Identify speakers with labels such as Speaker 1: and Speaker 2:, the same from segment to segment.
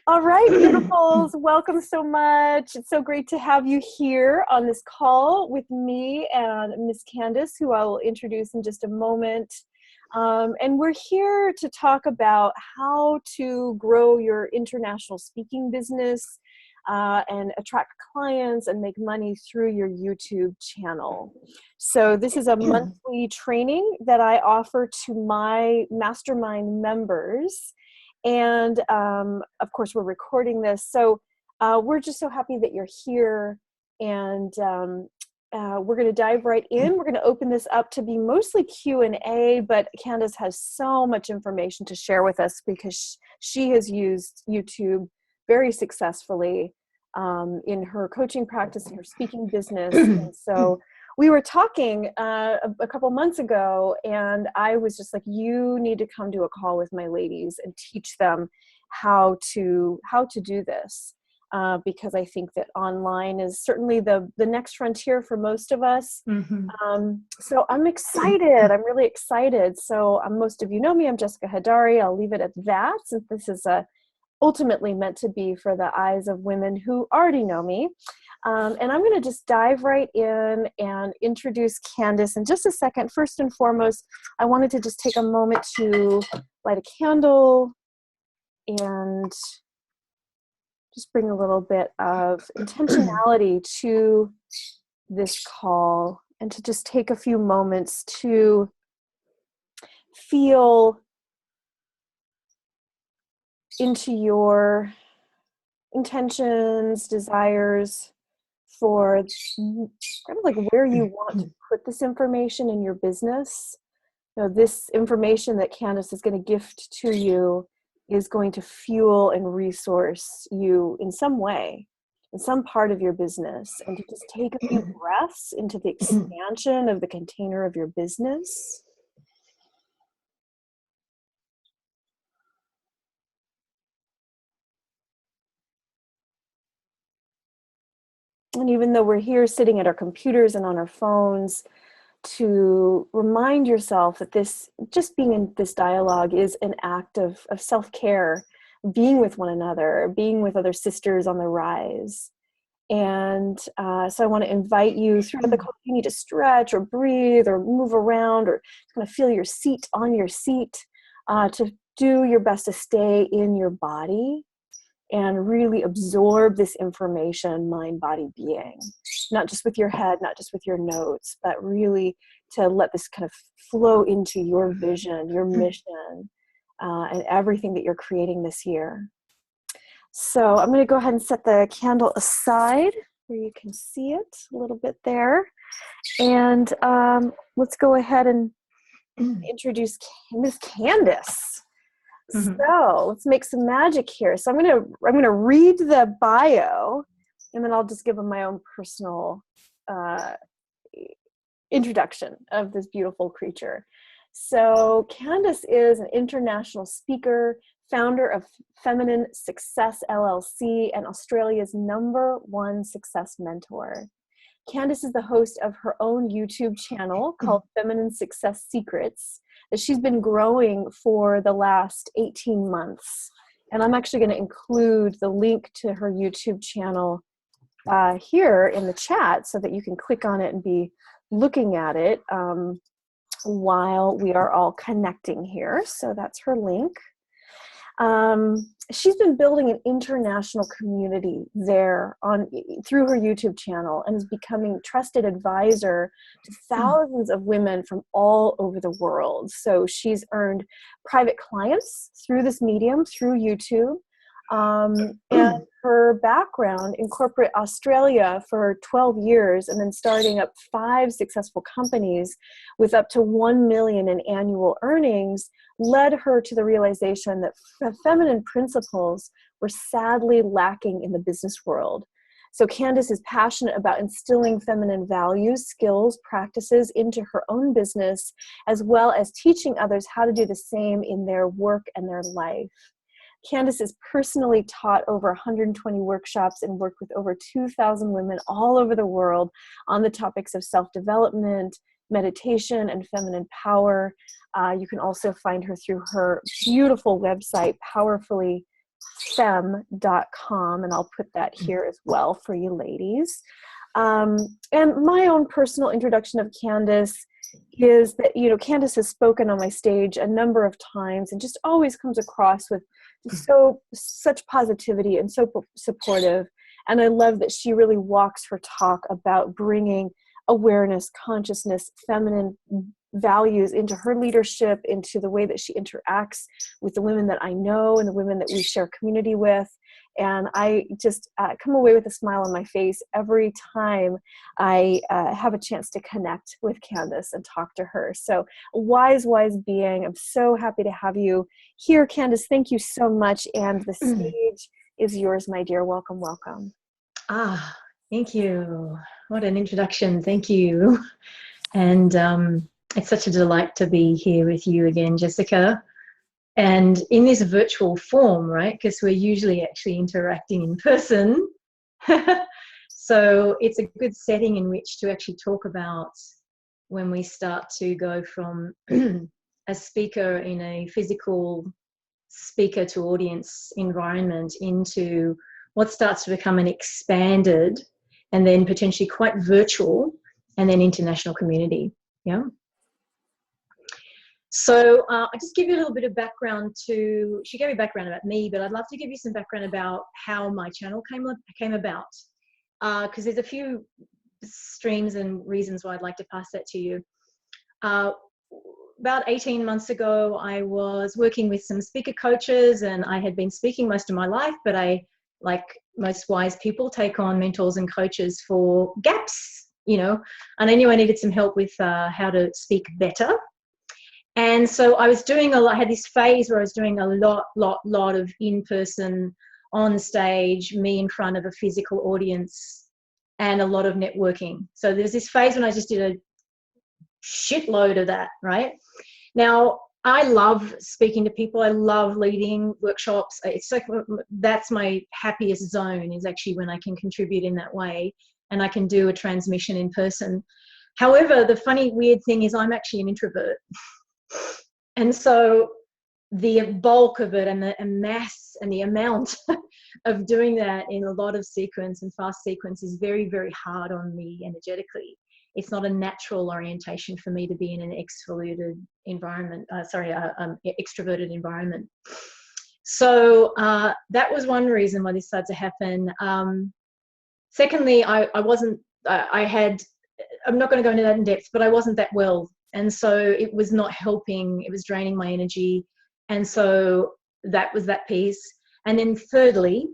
Speaker 1: All right, beautifuls, welcome so much. It's so great to have you here on this call with me and Miss Candice, who I will introduce in just a moment. And we're here to talk about how to grow your international speaking business and attract clients and make money through your YouTube channel. So this is a monthly training that I offer to my mastermind members. And of course, we're recording this. So we're just so happy that you're here. And we're going to dive right in. We're going to open this up to be mostly Q&A, but Candice has so much information to share with us because she has used YouTube very successfully in her coaching practice and her speaking business. And so we were talking a couple months ago, and I was just like, you need to come to a call with my ladies and teach them how to do this. Because I think that online is certainly the next frontier for most of us. So I'm excited. I'm really excited. So most of you know me. I'm Jessica Hadari. I'll leave it at that, since this is ultimately meant to be for the eyes of women who already know me. And I'm going to just dive right in and introduce Candice in just a second. First and foremost, I wanted to just take a moment to light a candle and just bring a little bit of intentionality to this call, and to just take a few moments to feel into your intentions, desires for kind of like where you want to put this information in your business. You know, this information that Candice is going to gift to you is going to fuel and resource you in some way, in some part of your business, and to just take a few breaths into the expansion of the container of your business. And even though we're here sitting at our computers and on our phones, to remind yourself that this, just being in this dialogue, is an act of self-care, being with one another, being with other sisters on the rise. And so I want to invite you throughout the call, if you need to stretch or breathe or move around or kind of feel your seat on your seat, to do your best to stay in your body and really absorb this information, mind, body, being, not just with your head, not just with your notes, but really to let this kind of flow into your vision, your mission, and everything that you're creating this year. So I'm going to go ahead and set the candle aside where you can see it a little bit there. And let's go ahead and introduce Miss Candice. So let's make some magic here. So I'm gonna read the bio, and then I'll just give them my own personal introduction of this beautiful creature. So Candice is an international speaker, founder of Feminine Success LLC, and Australia's #1 success mentor. Candice is the host of her own YouTube channel called Feminine Success Secrets that she's been growing for the last 18 months. And I'm actually going to include the link to her YouTube channel here in the chat so that you can click on it and be looking at it while we are all connecting here. So that's her link. She's been building an international community there through her YouTube channel, and is becoming trusted advisor to thousands of women from all over the world. So she's earned private clients through this medium, through YouTube. And her background in corporate Australia for 12 years, and then starting up 5 successful companies with up to 1 million in annual earnings, led her to the realization that feminine principles were sadly lacking in the business world. So Candice is passionate about instilling feminine values, skills, practices into her own business, as well as teaching others how to do the same in their work and their life. Candice has personally taught over 120 workshops and worked with over 2,000 women all over the world on the topics of self-development, meditation and feminine power. You can also find her through her beautiful website, powerfullyfem.com, and I'll put that here as well for you ladies. And my own personal introduction of Candice is that, Candice has spoken on my stage a number of times and just always comes across with such positivity and so supportive. And I love that she really walks her talk about bringing awareness, consciousness, feminine values into her leadership, into the way that she interacts with the women that I know and the women that we share community with. And I just come away with a smile on my face every time I have a chance to connect with Candice and talk to her. So wise being. I'm so happy to have you here, Candice. Thank you so much. And the stage is yours, my dear. Welcome, welcome.
Speaker 2: Thank you. What an introduction. Thank you. And it's such a delight to be here with you again, Jessica. And in this virtual form, right? Because we're usually actually interacting in person. So it's a good setting in which to actually talk about when we start to go from a speaker in a physical speaker to audience environment into what starts to become an expanded and then potentially quite virtual and then international community. Yeah. So I just give you a little bit of background she gave me background about me, but I'd love to give you some background about how my channel came about. Because there's a few streams and reasons why I'd like to pass that to you. About 18 months ago, I was working with some speaker coaches, and I had been speaking most of my life, but I, like most wise people, take on mentors and coaches for gaps, and I knew I needed some help with how to speak better. And so I had this phase where I was doing a lot of in-person, on stage, me in front of a physical audience, and a lot of networking. So there's this phase when I just did a shitload of that, right? Now, I love speaking to people. I love leading workshops. It's like, that's my happiest zone, is actually when I can contribute in that way and I can do a transmission in person. However, the funny, weird thing is I'm actually an introvert. And so the bulk of it and the mass and the amount of doing that in a lot of sequence and fast sequence is very, very hard on me energetically. It's not a natural orientation for me to be in an extroverted environment. Extroverted environment. So that was one reason why this started to happen. Secondly, I'm not going to go into that in depth, but I wasn't that well. And so it was not helping. It was draining my energy. And so that was that piece. And then thirdly,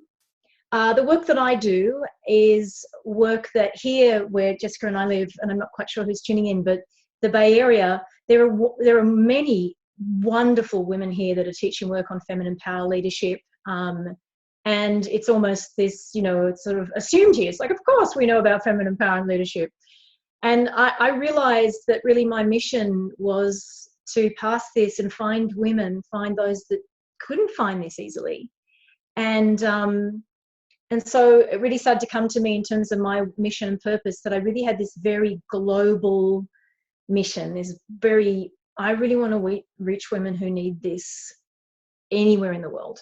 Speaker 2: the work that I do is work that here where Jessica and I live, and I'm not quite sure who's tuning in, but the Bay Area, there are many wonderful women here that are teaching work on feminine power leadership. And it's almost this, it's sort of assumed here. It's like, of course we know about feminine power and leadership. And I realized that really my mission was to pass this and find those that couldn't find this easily. And so it really started to come to me in terms of my mission and purpose, that I really had this very global mission. I really want to reach women who need this anywhere in the world.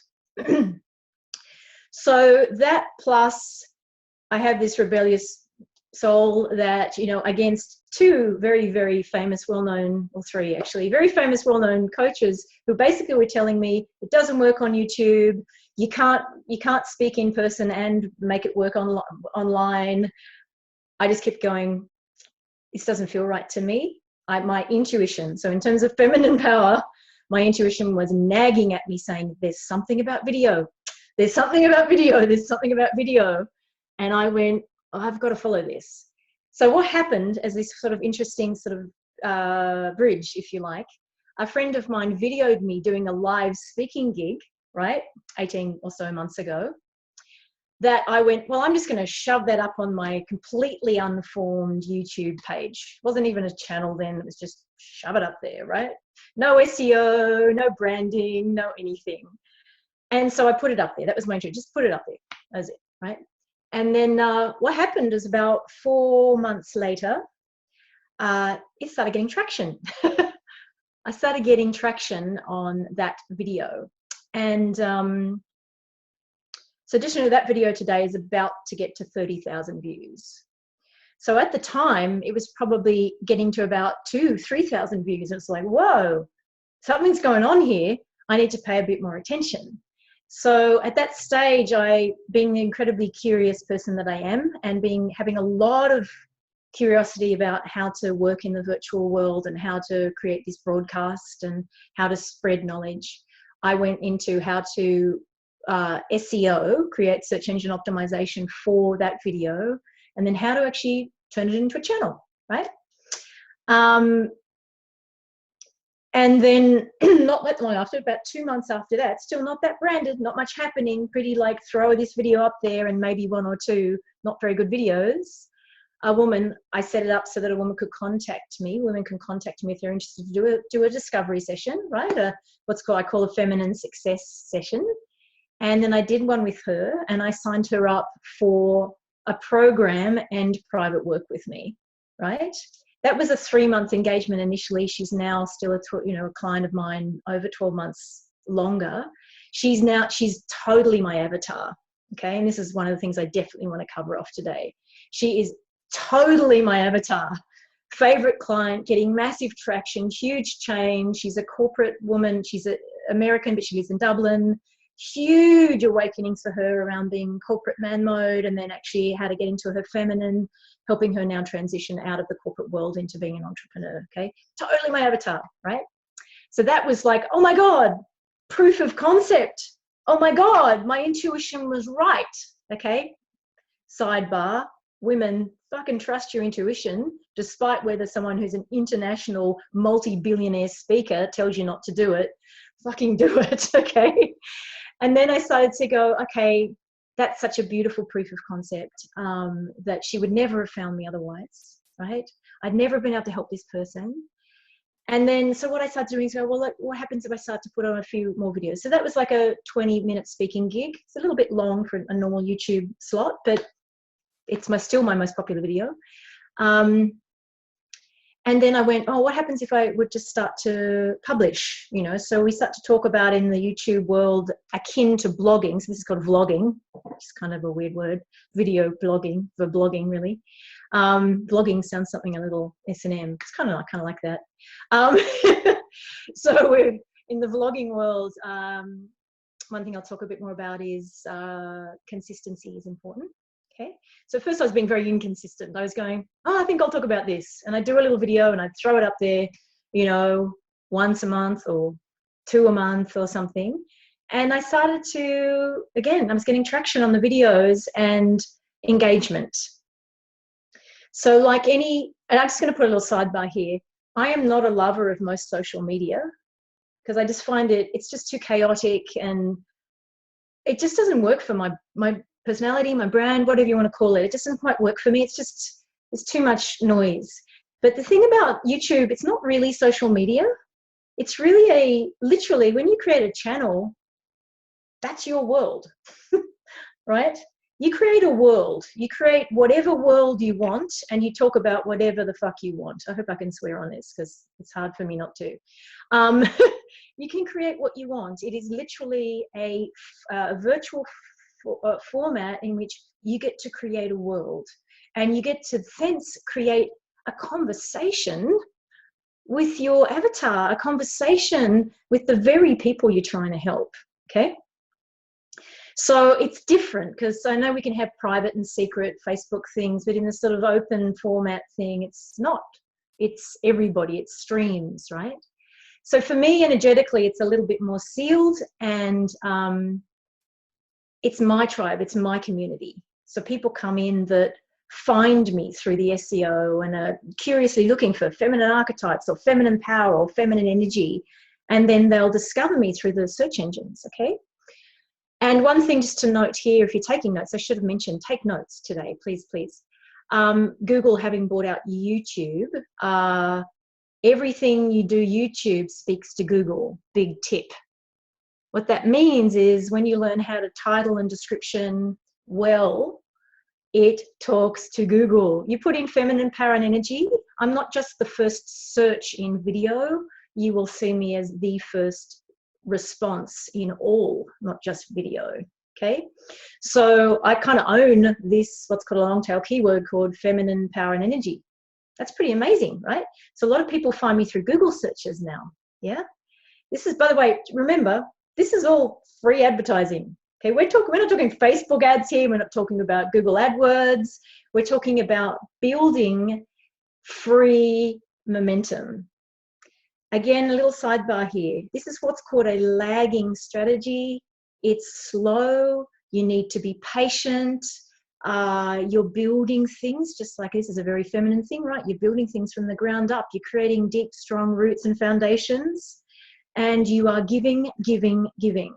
Speaker 2: So that, plus I have this rebellious soul that, against two very, very famous, well-known, or three actually, very famous, well-known coaches who basically were telling me it doesn't work on YouTube. You can't speak in person and make it work online. I just kept going, this doesn't feel right to me. My intuition, so in terms of feminine power, my intuition was nagging at me saying, there's something about video. There's something about video. There's something about video. And I went, I've got to follow this. So what happened as this sort of interesting sort of bridge, if you like, a friend of mine videoed me doing a live speaking gig, right, 18 or so months ago, that I went, well, I'm just going to shove that up on my completely unformed YouTube page. It wasn't even a channel then. It was just shove it up there, right? No SEO, no branding, no anything. And so I put it up there. That was my intro. Just put it up there. That was it, right? And then what happened is about 4 months later, it started getting traction. I started getting traction on that video. And so just to know, that video today is about to get to 30,000 views. So at the time, it was probably getting to about 2,000-3,000 views. It's like, whoa, something's going on here. I need to pay a bit more attention. So at that stage, being the incredibly curious person that I am, and having a lot of curiosity about how to work in the virtual world and how to create this broadcast and how to spread knowledge, I went into how to SEO, create search engine optimization for that video, and then how to actually turn it into a channel, right? And then not that long after, about 2 months after that, still not that branded, not much happening, pretty like throw this video up there and maybe 1 or 2 not very good videos. I set it up so that a woman could contact me. Women can contact me if they're interested to do a discovery session, right? I call a feminine success session. And then I did one with her, and I signed her up for a program and private work with me, right? That was a 3-month engagement initially. She's now still a client of mine over 12 months longer. She's totally my avatar, okay? And this is one of the things I definitely want to cover off today. She is totally my avatar. Favorite client, getting massive traction, huge change. She's a corporate woman. She's an American, but she lives in Dublin. Huge awakenings for her around being corporate man mode, and then actually how to get into her feminine, helping her now transition out of the corporate world into being an entrepreneur, okay? Totally my avatar, right? So that was like, oh my God, proof of concept. Oh my God, my intuition was right, okay? Sidebar, women, fucking trust your intuition, despite whether someone who's an international multi-billionaire speaker tells you not to do it, fucking do it, okay? And then I started to go, okay, that's such a beautiful proof of concept that she would never have found me otherwise, right? I'd never been able to help this person. And then, so what I started doing is go, well, what happens if I start to put on a few more videos? So that was like a 20-minute speaking gig. It's a little bit long for a normal YouTube slot, but it's still my most popular video. And then I went, oh, what happens if I would just start to publish, So we start to talk about in the YouTube world akin to blogging. So this is called vlogging, which is kind of a weird word, video blogging, for blogging really. Blogging sounds something a little S&M. It's kind of like that. So we're in the vlogging world. One thing I'll talk a bit more about is consistency is important. Okay. So first I was being very inconsistent. I was going, oh, I think I'll talk about this. And I do a little video and I throw it up there, once a month or 2 a month or something. And I started to, again, I was getting traction on the videos and engagement. So like and I'm just going to put a little sidebar here. I am not a lover of most social media because I just find it's just too chaotic and it just doesn't work for my personality, my brand, whatever you want to call it. It doesn't quite work for me. It's too much noise. But the thing about YouTube, it's not really social media. It's really literally when you create a channel, that's your world, right? You create a world. You create whatever world you want and you talk about whatever the fuck you want. I hope I can swear on this because it's hard for me not to. You can create what you want. It is literally a virtual format in which you get to create a world and you get to thence create a conversation with your avatar, a conversation with the very people you're trying to help, okay? So it's different because I know we can have private and secret Facebook things, but in the sort of open format thing, it's not. It's everybody, it's streams, right? So for me, energetically, it's a little bit more sealed and it's my tribe, it's my community. So people come in that find me through the SEO and are curiously looking for feminine archetypes or feminine power or feminine energy. And then they'll discover me through the search engines, okay? And one thing just to note here, if you're taking notes, I should have mentioned, take notes today, please, please. Google having bought out YouTube, everything you do YouTube speaks to Google, big tip. What that means is when you learn how to title and description well, it talks to Google. You put in feminine power and energy. I'm not just the first search in video. You will see me as the first response in all, not just video. Okay. So I kind of own this, what's called a long tail keyword called feminine power and energy. That's pretty amazing, right? So a lot of people find me through Google searches now. Yeah. This is, by the way, remember, this is all free advertising. Okay, we're not talking Facebook ads here. We're not talking about Google AdWords. We're talking about building free momentum. Again, a little sidebar here. This is what's called a lagging strategy. It's slow. You need to be patient. You're building things, just like this is a very feminine thing, right? You're building things from the ground up. You're creating deep, strong roots and foundations, and you are giving, giving, giving.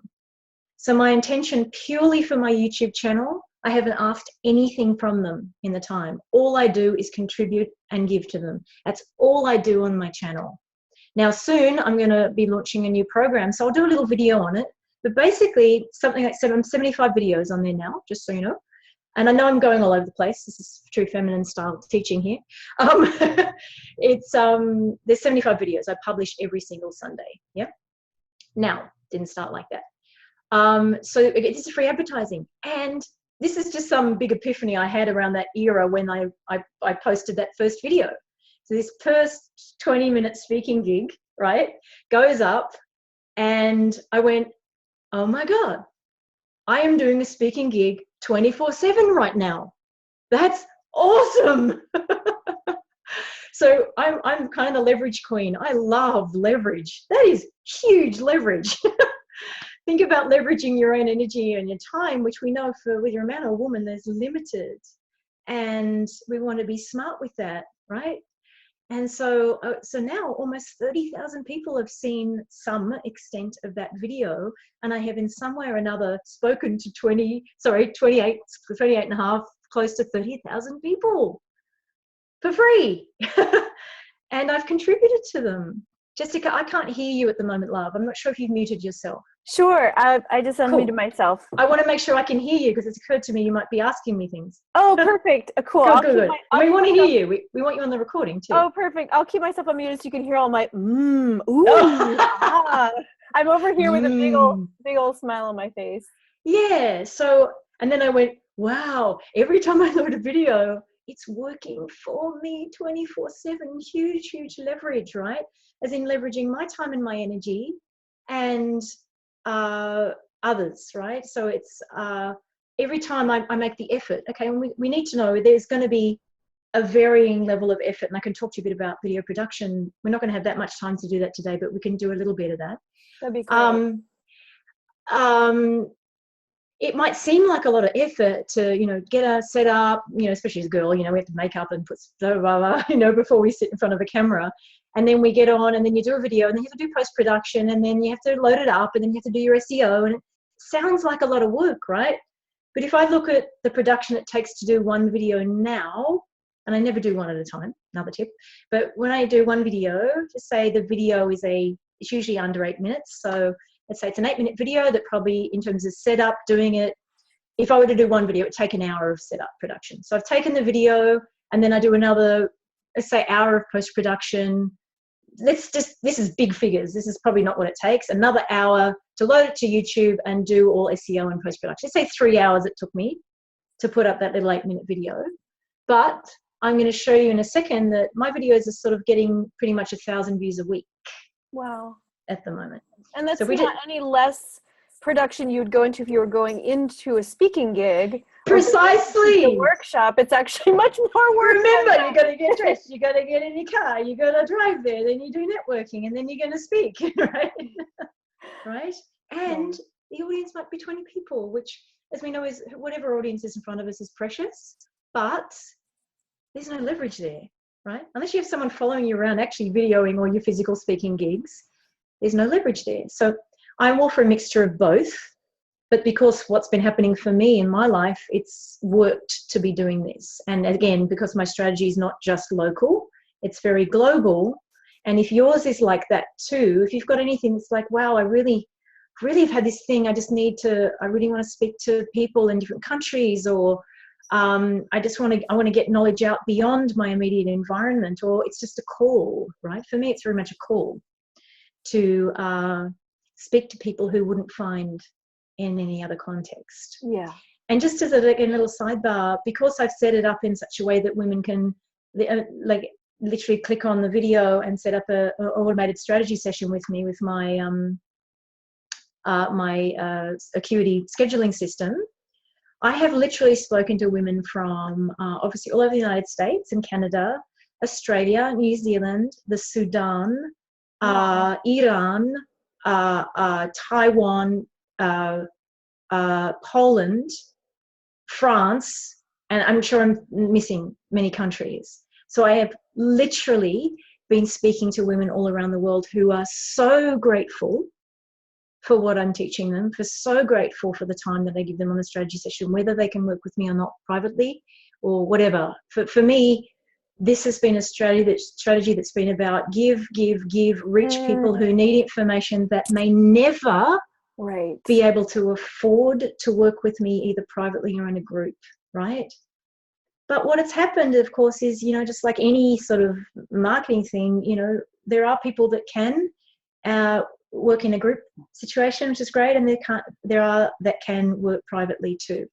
Speaker 2: So my intention purely for my YouTube channel, I haven't asked anything from them in the time. All I do is contribute and give to them. That's all I do on my channel. Now soon I'm going to be launching a new program, so I'll do a little video on it. But basically something like 75 videos on there now, just so you know. And I know I'm going all over the place. This is true feminine style teaching here. There's 75 videos I publish every single Sunday. Yeah. Now, didn't start like that. So this is free advertising. And this is just some big epiphany I had around that era when I posted that first video. So this first 20-minute speaking gig, right, goes up, and I went, oh my God, I am doing a speaking gig 24/7 right now. That's awesome. So I'm kind of leverage queen. I love leverage. That is huge leverage. Think about leveraging your own energy and your time, which we know for whether you're a man or a woman, there's limited. And we want to be smart with that, right? And so now almost 30,000 people have seen some extent of that video. And I have in some way or another spoken to 28 and a half, close to 30,000 people for free. And I've contributed to them. Jessica, I can't hear you at the moment, love. I'm not sure if you've muted yourself.
Speaker 1: Sure. I just unmuted myself.
Speaker 2: I want to make sure I can hear you because it's occurred to me you might be asking me things.
Speaker 1: Oh, perfect. Cool.
Speaker 2: Good. We want to hear you. We want you on the recording too.
Speaker 1: Oh, perfect. I'll keep myself unmuted so you can hear all my ooh. Ah. I'm over here with a big old smile on my face.
Speaker 2: Yeah. So, and then I went, wow, every time I load a video, it's working for me 24/7. Huge, huge leverage, right? As in leveraging my time and my energy and others, right? So it's every time I make the effort, okay, and we need to know there's going to be a varying level of effort, and I can talk to you a bit about video production. We're not going to have that much time to do that today, but we can do a little bit of that.
Speaker 1: That'd be great.
Speaker 2: It might seem like a lot of effort to, get a set up, especially as a girl, we have to make up and put blah, blah, blah, before we sit in front of a camera. And then we get on, and then you do a video, and then you have to do post-production, and then you have to load it up, and then you have to do your SEO, and it sounds like a lot of work, right? But if I look at the production it takes to do one video now, and I never do one at a time, another tip, but when I do one video, just say the video it's usually under 8 minutes, so let's say it's an 8-minute video that probably, in terms of setup, doing it, if I were to do one video, it would take an hour of setup production. So I've taken the video, and then I do another, let's say, hour of post-production. This is big figures. This is probably not what it takes. Another hour to load it to YouTube and do all SEO and post-production. Let's say 3 hours it took me to put up that little 8-minute video. But I'm going to show you in a second that my videos are sort of getting pretty much 1,000 views a week.
Speaker 1: Wow.
Speaker 2: At the moment.
Speaker 1: And that's not any less production you would go into if you were going into a speaking gig.
Speaker 2: Precisely.
Speaker 1: A workshop. It's actually much more work.
Speaker 2: Remember, you got to get dressed. You got to get in your car. You got to drive there. Then you do networking, and then you're going to speak, right? Right? And the audience might be 20 people, which, as we know, is whatever audience is in front of us is precious. But there's no leverage there, right? Unless you have someone following you around, actually videoing all your physical speaking gigs. There's no leverage there. So I'm all for a mixture of both, but because what's been happening for me in my life, it's worked to be doing this. And again, because my strategy is not just local, it's very global. And if yours is like that too, if you've got anything that's like, wow, I really have had this thing, I really want to speak to people in different countries, or I want to get knowledge out beyond my immediate environment, or it's just a call, right? For me, it's very much a call to speak to people who wouldn't find in any other context.
Speaker 1: Yeah.
Speaker 2: And just as a little sidebar, because I've set it up in such a way that women can like literally click on the video and set up a automated strategy session with me with my Acuity scheduling system. I have literally spoken to women from obviously all over the United States and Canada, Australia, New Zealand, the Sudan, Iran, Taiwan, Poland, France, and I'm sure I'm missing many countries. So I have literally been speaking to women all around the world who are so grateful for what I'm teaching them, so grateful for the time that I give them on the strategy session, whether they can work with me or not privately or whatever. For me, this has been a strategy that's been about give, reach people who need information that may never be able to afford to work with me either privately or in a group, right? But what has happened, of course, is, just like any sort of marketing thing, there are people that can work in a group situation, which is great, and there are that can work privately too.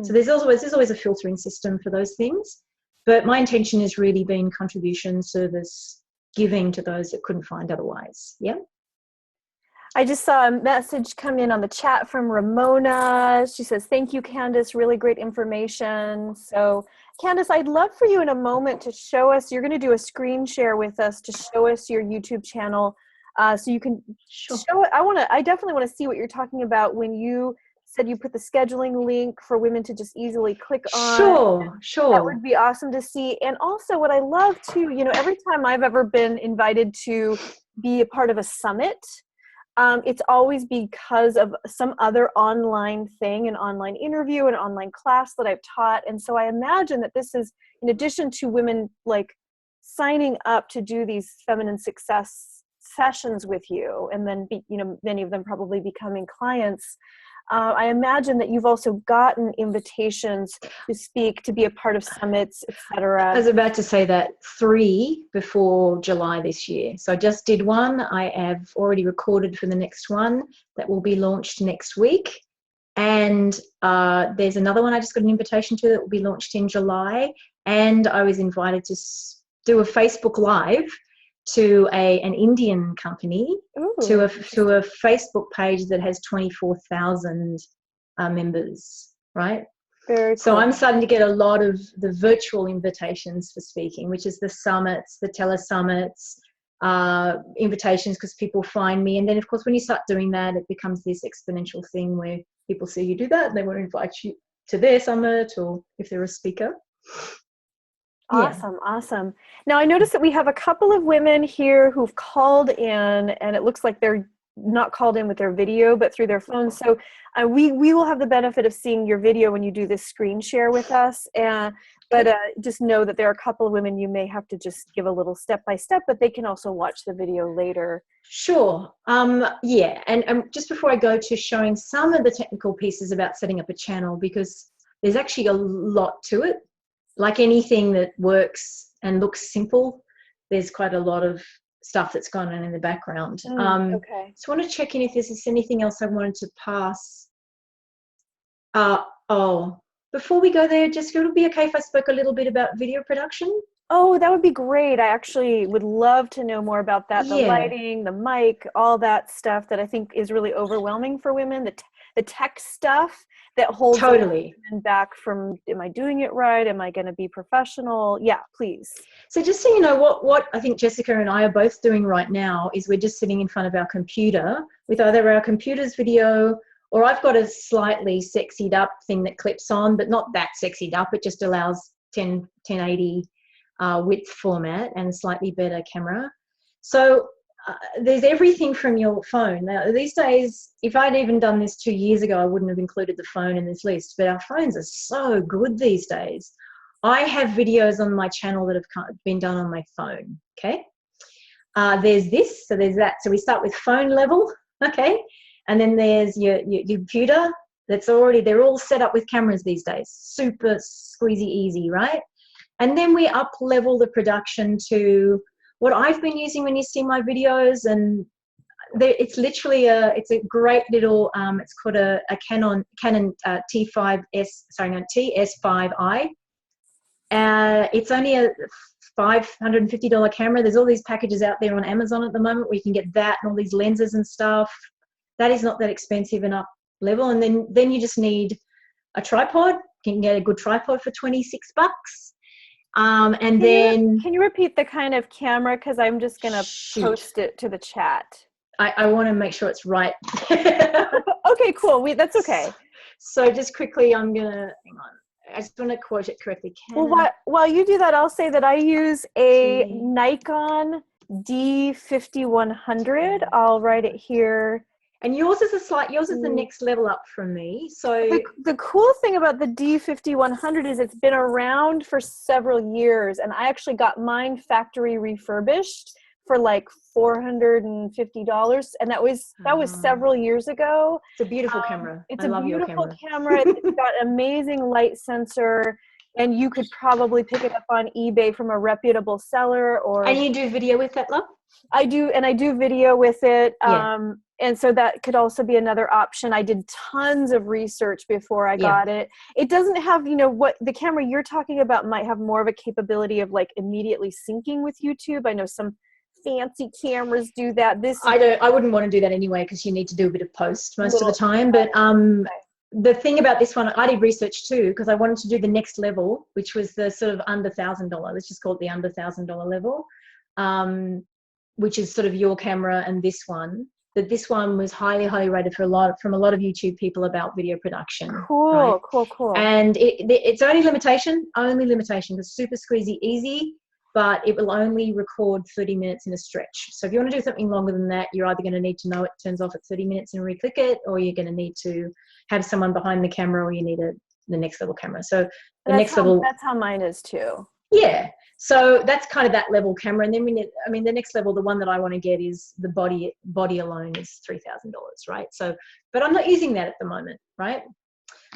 Speaker 2: So there's always a filtering system for those things. But my intention has really been contribution, service, giving to those that couldn't find otherwise. Yeah.
Speaker 1: I just saw a message come in on the chat from Ramona. She says, thank you, Candice. Really great information. So, Candice, I'd love for you in a moment to show us, you're going to do a screen share with us to show us your YouTube channel. So you can show it. I definitely want to see what you're talking about when you said you put the scheduling link for women to just easily click on.
Speaker 2: Sure.
Speaker 1: That would be awesome to see. And also what I love too, every time I've ever been invited to be a part of a summit, it's always because of some other online thing, an online interview, an online class that I've taught. And so I imagine that this is, in addition to women like signing up to do these feminine success sessions with you, and then many of them probably becoming clients, I imagine that you've also gotten invitations to speak, to be a part of summits, etc.
Speaker 2: I was about to say that 3 before July this year. So I just did one. I have already recorded for the next one that will be launched next week. And there's another one I just got an invitation to that will be launched in July. And I was invited to do a Facebook Live to an Indian company, to a Facebook page that has 24,000 members, right?
Speaker 1: Very cool.
Speaker 2: So I'm starting to get a lot of the virtual invitations for speaking, which is the summits, the telesummits, invitations because people find me. And then, of course, when you start doing that, it becomes this exponential thing where people see you do that and they want to invite you to their summit, or if they're a speaker.
Speaker 1: Awesome. Now I noticed that we have a couple of women here who've called in, and it looks like they're not called in with their video, but through their phone. So we will have the benefit of seeing your video when you do this screen share with us. But just know that there are a couple of women you may have to just give a little step-by-step, but they can also watch the video later.
Speaker 2: Sure. Yeah. And just before I go to showing some of the technical pieces about setting up a channel, because there's actually a lot to it. Like anything that works and looks simple, there's quite a lot of stuff that's gone on in the background.
Speaker 1: Okay.
Speaker 2: So I want to check in if there's anything else I wanted to pass. Before we go there, Jessica, would it be okay if I spoke a little bit about video production?
Speaker 1: Oh, that would be great. I actually would love to know more about that. The lighting, the mic, all that stuff that I think is really overwhelming for women. The tech stuff that holds women back from, am I doing it right? Am I going to be professional? Yeah, please.
Speaker 2: So just so you know, what I think Jessica and I are both doing right now is we're just sitting in front of our computer with either our computer's video, or I've got a slightly sexied up thing that clips on, but not that sexied up. It just allows 1080 width format and a slightly better camera. So there's everything from your phone. Now, these days, if I'd even done this 2 years ago, I wouldn't have included the phone in this list, but our phones are so good these days. I have videos on my channel that have been done on my phone, okay? There's this, so there's that. So we start with phone level, okay? And then there's your computer, they're all set up with cameras these days, super squeezy easy, right? And then we up level the production to what I've been using when you see my videos, and it's literally it's a great little it's called a Canon TS5i. It's only a $550 camera. There's all these packages out there on Amazon at the moment where you can get that and all these lenses and stuff. That is not that expensive and up level. And then you just need a tripod. You can get a good tripod for $26. And
Speaker 1: can you repeat the kind of camera? Because I'm just going to post it to the chat.
Speaker 2: I want to make sure it's right.
Speaker 1: Okay, cool. That's okay.
Speaker 2: So just quickly, I'm going to, hang on. I just want to quote it correctly.
Speaker 1: Well, while you do that, I'll say that I use a Nikon D5100. I'll write it here.
Speaker 2: And yours is the next level up from me. So
Speaker 1: the cool thing about the D5100 is it's been around for several years, and I actually got mine factory refurbished for like $450, and that was several years ago.
Speaker 2: It's a beautiful camera.
Speaker 1: It's a beautiful camera. It's got amazing light sensor, and you could probably pick it up on eBay from a reputable seller.
Speaker 2: And you do video with that, love?
Speaker 1: I do, and I do video with it.
Speaker 2: Yeah.
Speaker 1: And so that could also be another option. I did tons of research before I got it. It doesn't have, what the camera you're talking about might have more of a capability of like immediately syncing with YouTube. I know some fancy cameras do that.
Speaker 2: I wouldn't want to do that anyway, because you need to do a bit of post most of the time. But the thing about this one, I did research too, because I wanted to do the next level, which was the sort of under $1,000. Let's just call it the under $1,000 level, which is sort of your camera and this one. But this one was highly, highly rated from a lot of YouTube people about video production.
Speaker 1: Cool,
Speaker 2: right?
Speaker 1: cool.
Speaker 2: And it's only limitation, it's super squeezy easy, but it will only record 30 minutes in a stretch. So if you want to do something longer than that, you're either going to need to know it turns off at 30 minutes and re-click it, or you're going to need to have someone behind the camera, or you need the next level camra. So
Speaker 1: that's how mine is too.
Speaker 2: Yeah. So that's kind of that level camera. And then the next level, the one that I want to get is the body alone is $3,000, right? So, but I'm not using that at the moment, right?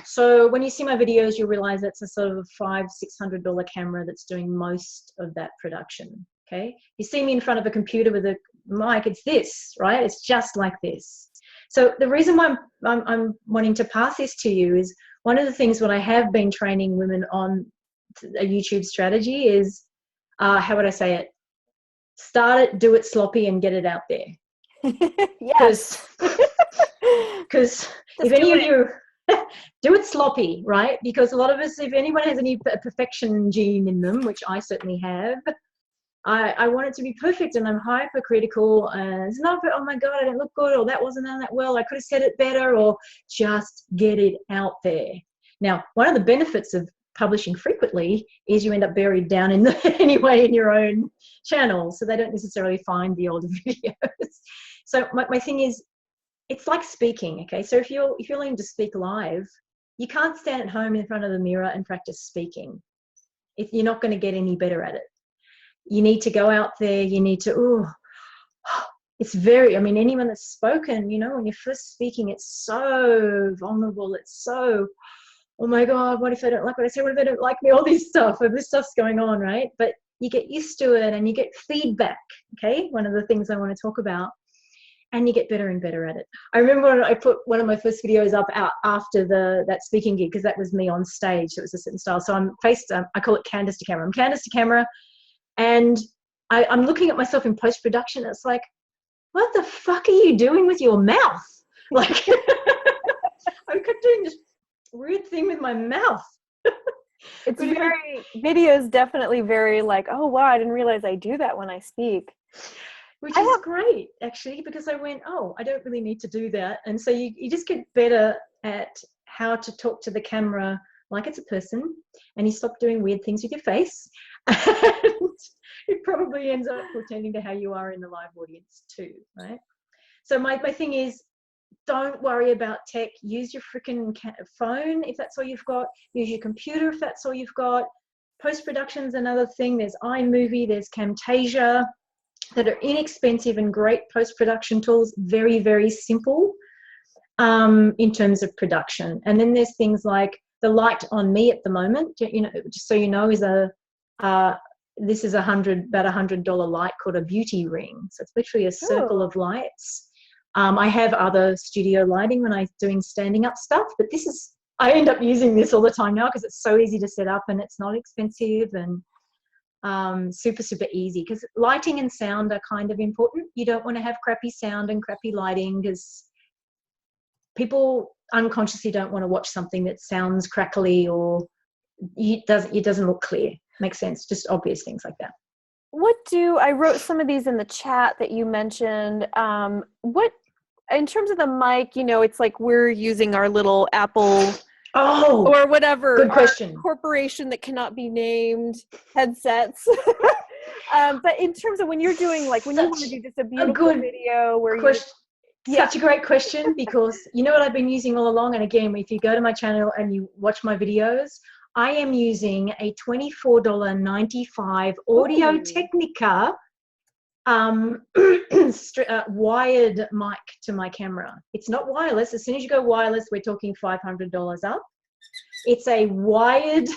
Speaker 2: So when you see my videos, you'll realize that's a sort of $500-$600 camera that's doing most of that production. Okay. You see me in front of a computer with a mic, it's this, right? It's just like this. So the reason why I'm wanting to pass this to you is one of the things when I have been training women on a YouTube strategy is, how would I say it? Start it, do it sloppy, and get it out there.
Speaker 1: Yes.
Speaker 2: Because if any of you do it sloppy, right? Because a lot of us, if anyone has any perfection gene in them, which I certainly have, I want it to be perfect, and I'm hypercritical, and it's not, oh my God, I didn't look good, or that wasn't done that well, I could have said it better, or just get it out there. Now, one of the benefits of publishing frequently is you end up buried down in anyway in your own channel, so they don't necessarily find the older videos. So my thing is, it's like speaking, okay? So if you're learning to speak live, you can't stand at home in front of the mirror and practice speaking. If you're not going to get any better at it, you need to go out there. You need to. It's anyone that's spoken, when you're first speaking, it's so vulnerable. It's so, oh my God, what if they don't like what I say? What if they don't like me? All this stuff, and this stuff's going on, right? But you get used to it, and you get feedback, okay? One of the things I want to talk about. And you get better and better at it. I remember when I put one of my first videos up out after that speaking gig, because that was me on stage. So it was a certain style. So I call it Candice to camera. I'm Candice to camera, and I'm looking at myself in post-production. It's like, what the fuck are you doing with your mouth? Like, I kept doing this weird thing with my mouth.
Speaker 1: It's video's definitely very like, oh wow, I didn't realize I do that when I speak.
Speaker 2: Which is great, actually, because I went, oh, I don't really need to do that. And so you just get better at how to talk to the camera like it's a person, and you stop doing weird things with your face. And it probably ends up pretending to how you are in the live audience too, right? So my thing is, don't worry about tech. Use your freaking phone if that's all you've got. Use your computer if that's all you've got. Post-production's another thing. There's iMovie, there's Camtasia, that are inexpensive and great post-production tools, very, very simple. in terms of production. And then there's things like the light on me at the moment, you know, just so you know, is this is about $100 light called a beauty ring. So it's literally a circle of lights. I have other studio lighting when I'm doing standing up stuff, but I end up using this all the time now because it's so easy to set up and it's not expensive and super, super easy, because lighting and sound are kind of important. You don't want to have crappy sound and crappy lighting because people unconsciously don't want to watch something that sounds crackly or it doesn't look clear. Makes sense. Just obvious things like that.
Speaker 1: I wrote some of these in the chat that you mentioned. What, in terms of the mic, you know, it's like we're using our little Apple or whatever,
Speaker 2: good question,
Speaker 1: corporation that cannot be named headsets. But in terms of when you're doing, like, when you want to do just a beautiful video where
Speaker 2: such a great question, because you know what I've been using all along, and again, if you go to my channel and you watch my videos, I am using a $24.95 Audio Technica wired mic to my camera. It's not wireless. As soon as you go wireless, we're talking $500 up. It's a wired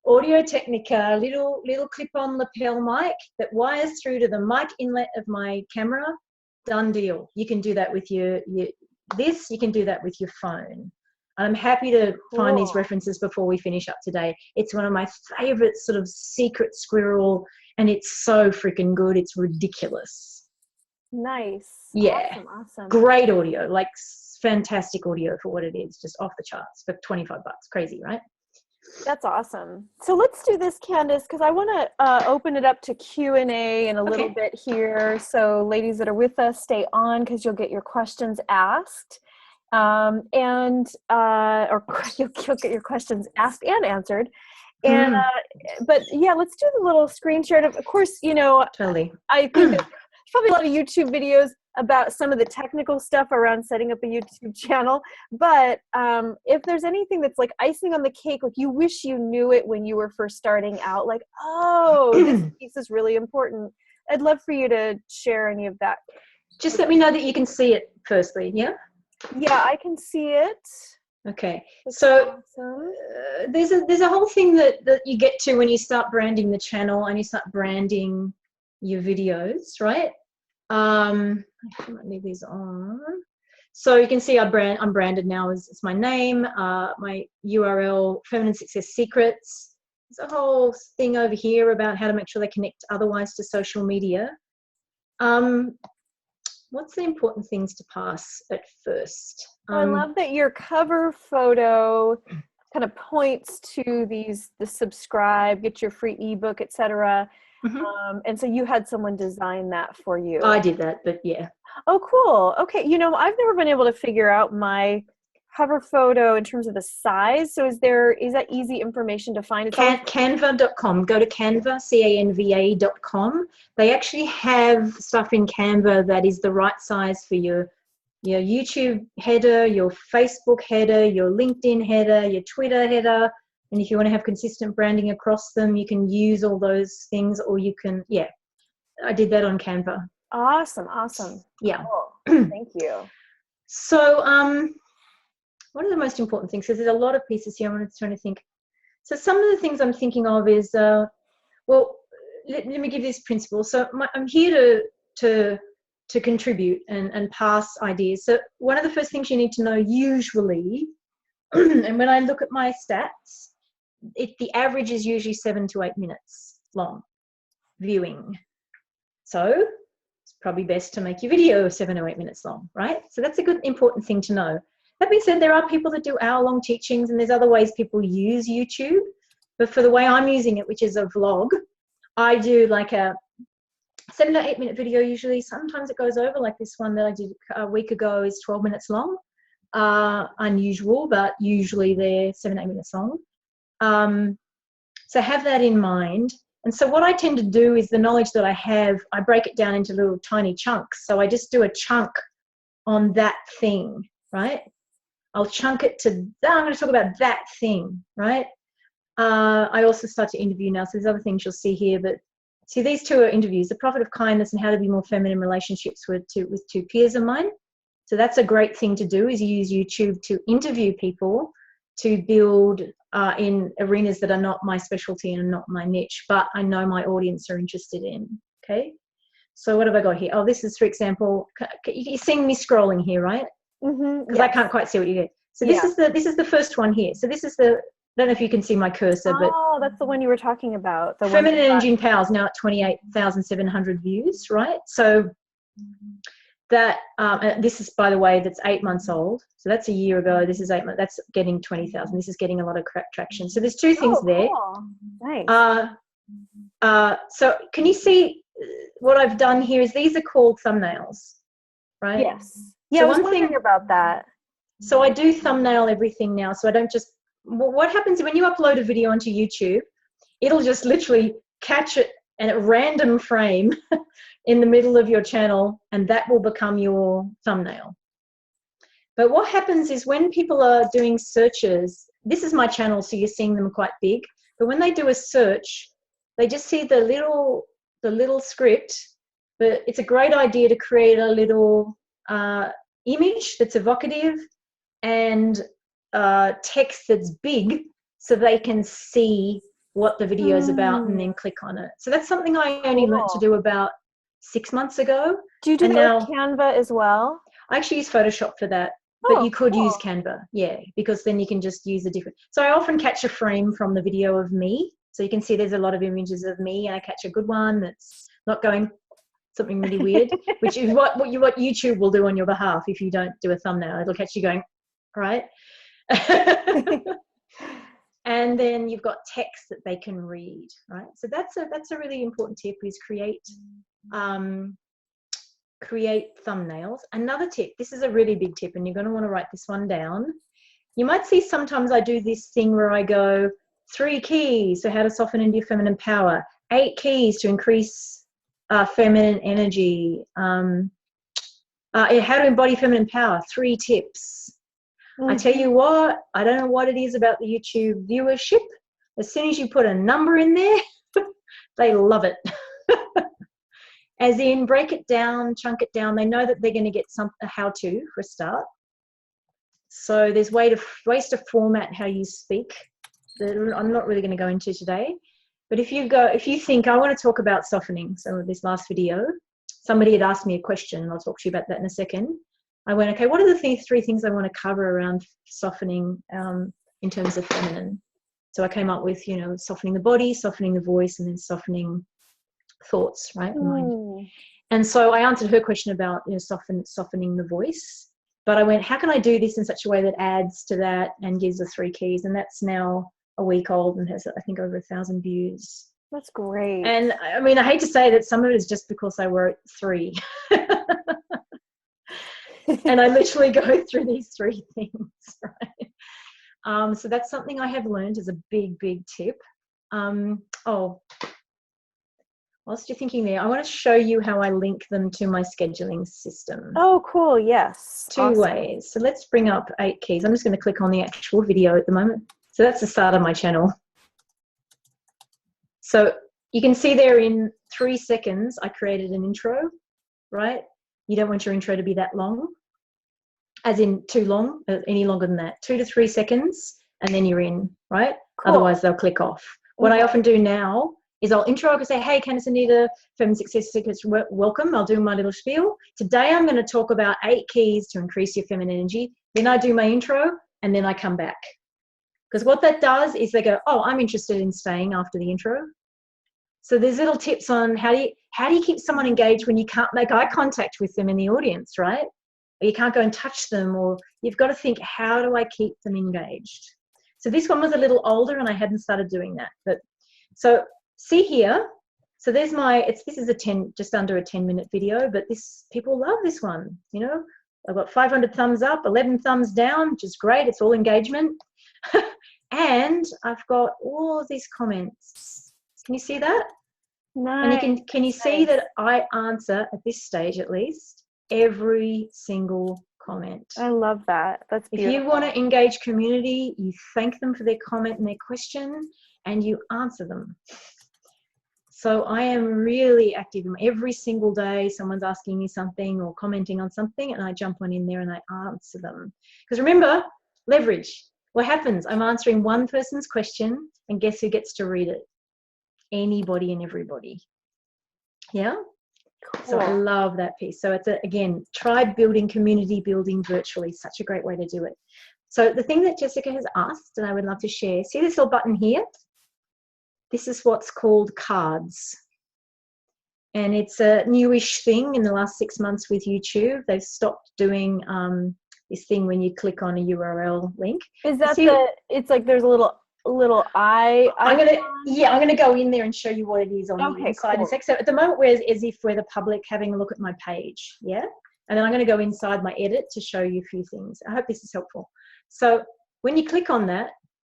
Speaker 2: Audio Technica little clip-on lapel mic that wires through to the mic inlet of my camera. Done deal. You can do that with you can do that with your phone. I'm happy to find these references before we finish up today. It's one of my favorite sort of secret squirrel, and it's so freaking good. It's ridiculous.
Speaker 1: Nice.
Speaker 2: Yeah.
Speaker 1: Awesome.
Speaker 2: Great audio, like fantastic audio for what it is, just off the charts for $25. Crazy, right?
Speaker 1: That's awesome. So let's do this, Candice, because I want to open it up to Q&A in a little bit here. So ladies that are with us, stay on because you'll get your questions asked. Or you'll get your questions asked and answered. And but yeah, let's do the little screen share. Of course, you know,
Speaker 2: totally.
Speaker 1: I think there's probably a lot of YouTube videos about some of the technical stuff around setting up a YouTube channel. But if there's anything that's like icing on the cake, like you wish you knew it when you were first starting out, like, oh, this piece is really important, I'd love for you to share any of that.
Speaker 2: Just let me know that you can see it firstly, yeah?
Speaker 1: Yeah, I can see it.
Speaker 2: Okay, so there's a whole thing that you get to when you start branding the channel and you start branding your videos, right? I might leave these on. So you can see I'm branded now as my name, my URL, Feminine Success Secrets. There's a whole thing over here about how to make sure they connect otherwise to social media. What's the important things to pass at first?
Speaker 1: I love that your cover photo kind of points to the subscribe, get your free ebook, etc. And so you had someone design that for you.
Speaker 2: I did that, but yeah.
Speaker 1: Oh, cool. Okay. You know, I've never been able to figure out my cover photo in terms of the size. So is that easy information to find?
Speaker 2: Canva.com. Go to Canva, Canva.com. They actually have stuff in Canva that is the right size for your YouTube header, your Facebook header, your LinkedIn header, your Twitter header. And if you want to have consistent branding across them, you can use all those things, or you can, I did that on Canva.
Speaker 1: Awesome.
Speaker 2: Yeah.
Speaker 1: Cool. Thank you.
Speaker 2: So, what are the most important things? Because there's a lot of pieces here. I'm trying to think. So some of the things I'm thinking of is, let me give this principle. So I'm here to contribute and pass ideas. So one of the first things you need to know usually, and when I look at my stats, the average is usually 7 to 8 minutes long viewing. So it's probably best to make your video 7 or 8 minutes long, right? So that's a good, important thing to know. That being said, there are people that do hour-long teachings, and there's other ways people use YouTube. But for the way I'm using it, which is a vlog, I do like a 7 to 8 minute video usually. Sometimes it goes over, like this one that I did a week ago is 12 minutes long. Unusual, but usually they're 7 to 8 minutes long. So have that in mind. And so what I tend to do is the knowledge that I have, I break it down into little tiny chunks. So I just do a chunk on that thing, right? I'll chunk it to, I'm going to talk about that thing, right? I also start to interview now. So there's other things you'll see here, but see, these two are interviews, The Profit of Kindness and How to Be More Feminine in Relationships with two peers of mine. So that's a great thing to do, is use YouTube to interview people to build in arenas that are not my specialty and not my niche, but I know my audience are interested in. Okay. So what have I got here? Oh, this is, for example, you're seeing me scrolling here, right? Because
Speaker 1: yes.
Speaker 2: I can't quite see what you get. So
Speaker 1: Yeah.
Speaker 2: this is the first one here. So this is the, I don't know if you can see my cursor, but
Speaker 1: That's the one you were talking about. The
Speaker 2: Feminine Energy and Power is now at 28,700 views, right? So that, this is, by the way, that's 8 months old. So that's a year ago. This is 8 months. That's getting 20,000. This is getting a lot of traction. So there's two things there.
Speaker 1: Cool. Nice.
Speaker 2: So can you see what I've done here is these are called thumbnails, right?
Speaker 1: Yes. Yeah,
Speaker 2: So
Speaker 1: I was
Speaker 2: one
Speaker 1: wondering
Speaker 2: thing
Speaker 1: about that.
Speaker 2: So I do thumbnail everything now. So I don't just, what happens when you upload a video onto YouTube, it'll just literally catch it in a random frame in the middle of your channel, and that will become your thumbnail. But what happens is when people are doing searches, this is my channel, so you're seeing them quite big, but when they do a search, they just see the little script, but it's a great idea to create a little image that's evocative and text that's big so they can see what the video is about and then click on it. So that's something I only learned to do about 6 months ago.
Speaker 1: Do you do
Speaker 2: and
Speaker 1: that
Speaker 2: now,
Speaker 1: with Canva as well?
Speaker 2: I actually use Photoshop for that, but you could use Canva, yeah, because then you can just use a different. So I often catch a frame from the video of me. So you can see there's a lot of images of me, and I catch a good one that's not going something really weird, which is what YouTube will do on your behalf if you don't do a thumbnail. It'll catch you going, right? And then you've got text that they can read, right? So that's a really important tip, is create thumbnails. Another tip, this is a really big tip, and you're going to want to write this one down. You might see sometimes I do this thing where I go 3 keys, so how to soften into your feminine power, 8 keys to increase feminine energy, how to embody feminine power, 3 tips. I tell you what, I don't know what it is about the YouTube viewership. As soon as you put a number in there, they love it. As in, break it down, chunk it down. They know that they're going to get a how-to for a start. So there's ways to format how you speak that I'm not really going to go into today. But if you think, I want to talk about softening, so this last video, somebody had asked me a question, and I'll talk to you about that in a second. I went, okay, what are the 3 things I want to cover around softening in terms of feminine? So I came up with, softening the body, softening the voice, and then softening thoughts, right? Mind. And so I answered her question about, softening the voice. But I went, how can I do this in such a way that adds to that and gives the 3 keys? And that's now a week old and has, I think, over 1,000 views.
Speaker 1: That's great.
Speaker 2: And I mean, I hate to say that some of it is just because I wrote 3. And I literally go through these 3 things, right? So that's something I have learned as a big, big tip. Whilst you're thinking there, I want to show you how I link them to my scheduling system.
Speaker 1: Oh, cool. Yes.
Speaker 2: 2 ways. So let's bring up 8 keys. I'm just going to click on the actual video at the moment. So that's the start of my channel. So you can see there in 3 seconds, I created an intro, right? You don't want your intro to be that long, as in too long, any longer than that. 2 to 3 seconds, and then you're in, right? Cool. Otherwise, they'll click off. What I often do now is I'll intro, I can say, hey, Candice, Oneida, Feminine Success Secrets, welcome. I'll do my little spiel. Today, I'm going to talk about 8 keys to increase your feminine energy. Then I do my intro, and then I come back. Because what that does is they go, oh, I'm interested in staying after the intro. So there's little tips on how do you keep someone engaged when you can't make eye contact with them in the audience, right? Or you can't go and touch them, or you've got to think, how do I keep them engaged? So this one was a little older and I hadn't started doing that. But so see here, so there's this is just under a 10-minute video, but people love this one, I've got 500 thumbs up, 11 thumbs down, which is great. It's all engagement. And I've got all of these comments. Can you see that?
Speaker 1: Nice.
Speaker 2: And can you see that I answer, at this stage at least, every single comment.
Speaker 1: I love that. That's beautiful.
Speaker 2: If you want to engage community, you thank them for their comment and their question, and you answer them. So I am really active every single day. Someone's asking me something or commenting on something, and I jump on in there and I answer them. Because remember, leverage. What happens? I'm answering one person's question, and guess who gets to read it? Anybody and everybody. Yeah? Cool. So I love that piece. So it's, again, tribe building, community building virtually. Such a great way to do it. So the thing that Jessica has asked, and I would love to share, see this little button here? This is what's called cards. And it's a newish thing in the last 6 months with YouTube. They've stopped doing this thing when you click on a URL link.
Speaker 1: Is that it's like there's a little eye?
Speaker 2: I'm gonna go in there and show you what it is on the inside. Cool. So at the moment we're as if we're the public having a look at my page, yeah? And then I'm gonna go inside my edit to show you a few things. I hope this is helpful. So when you click on that,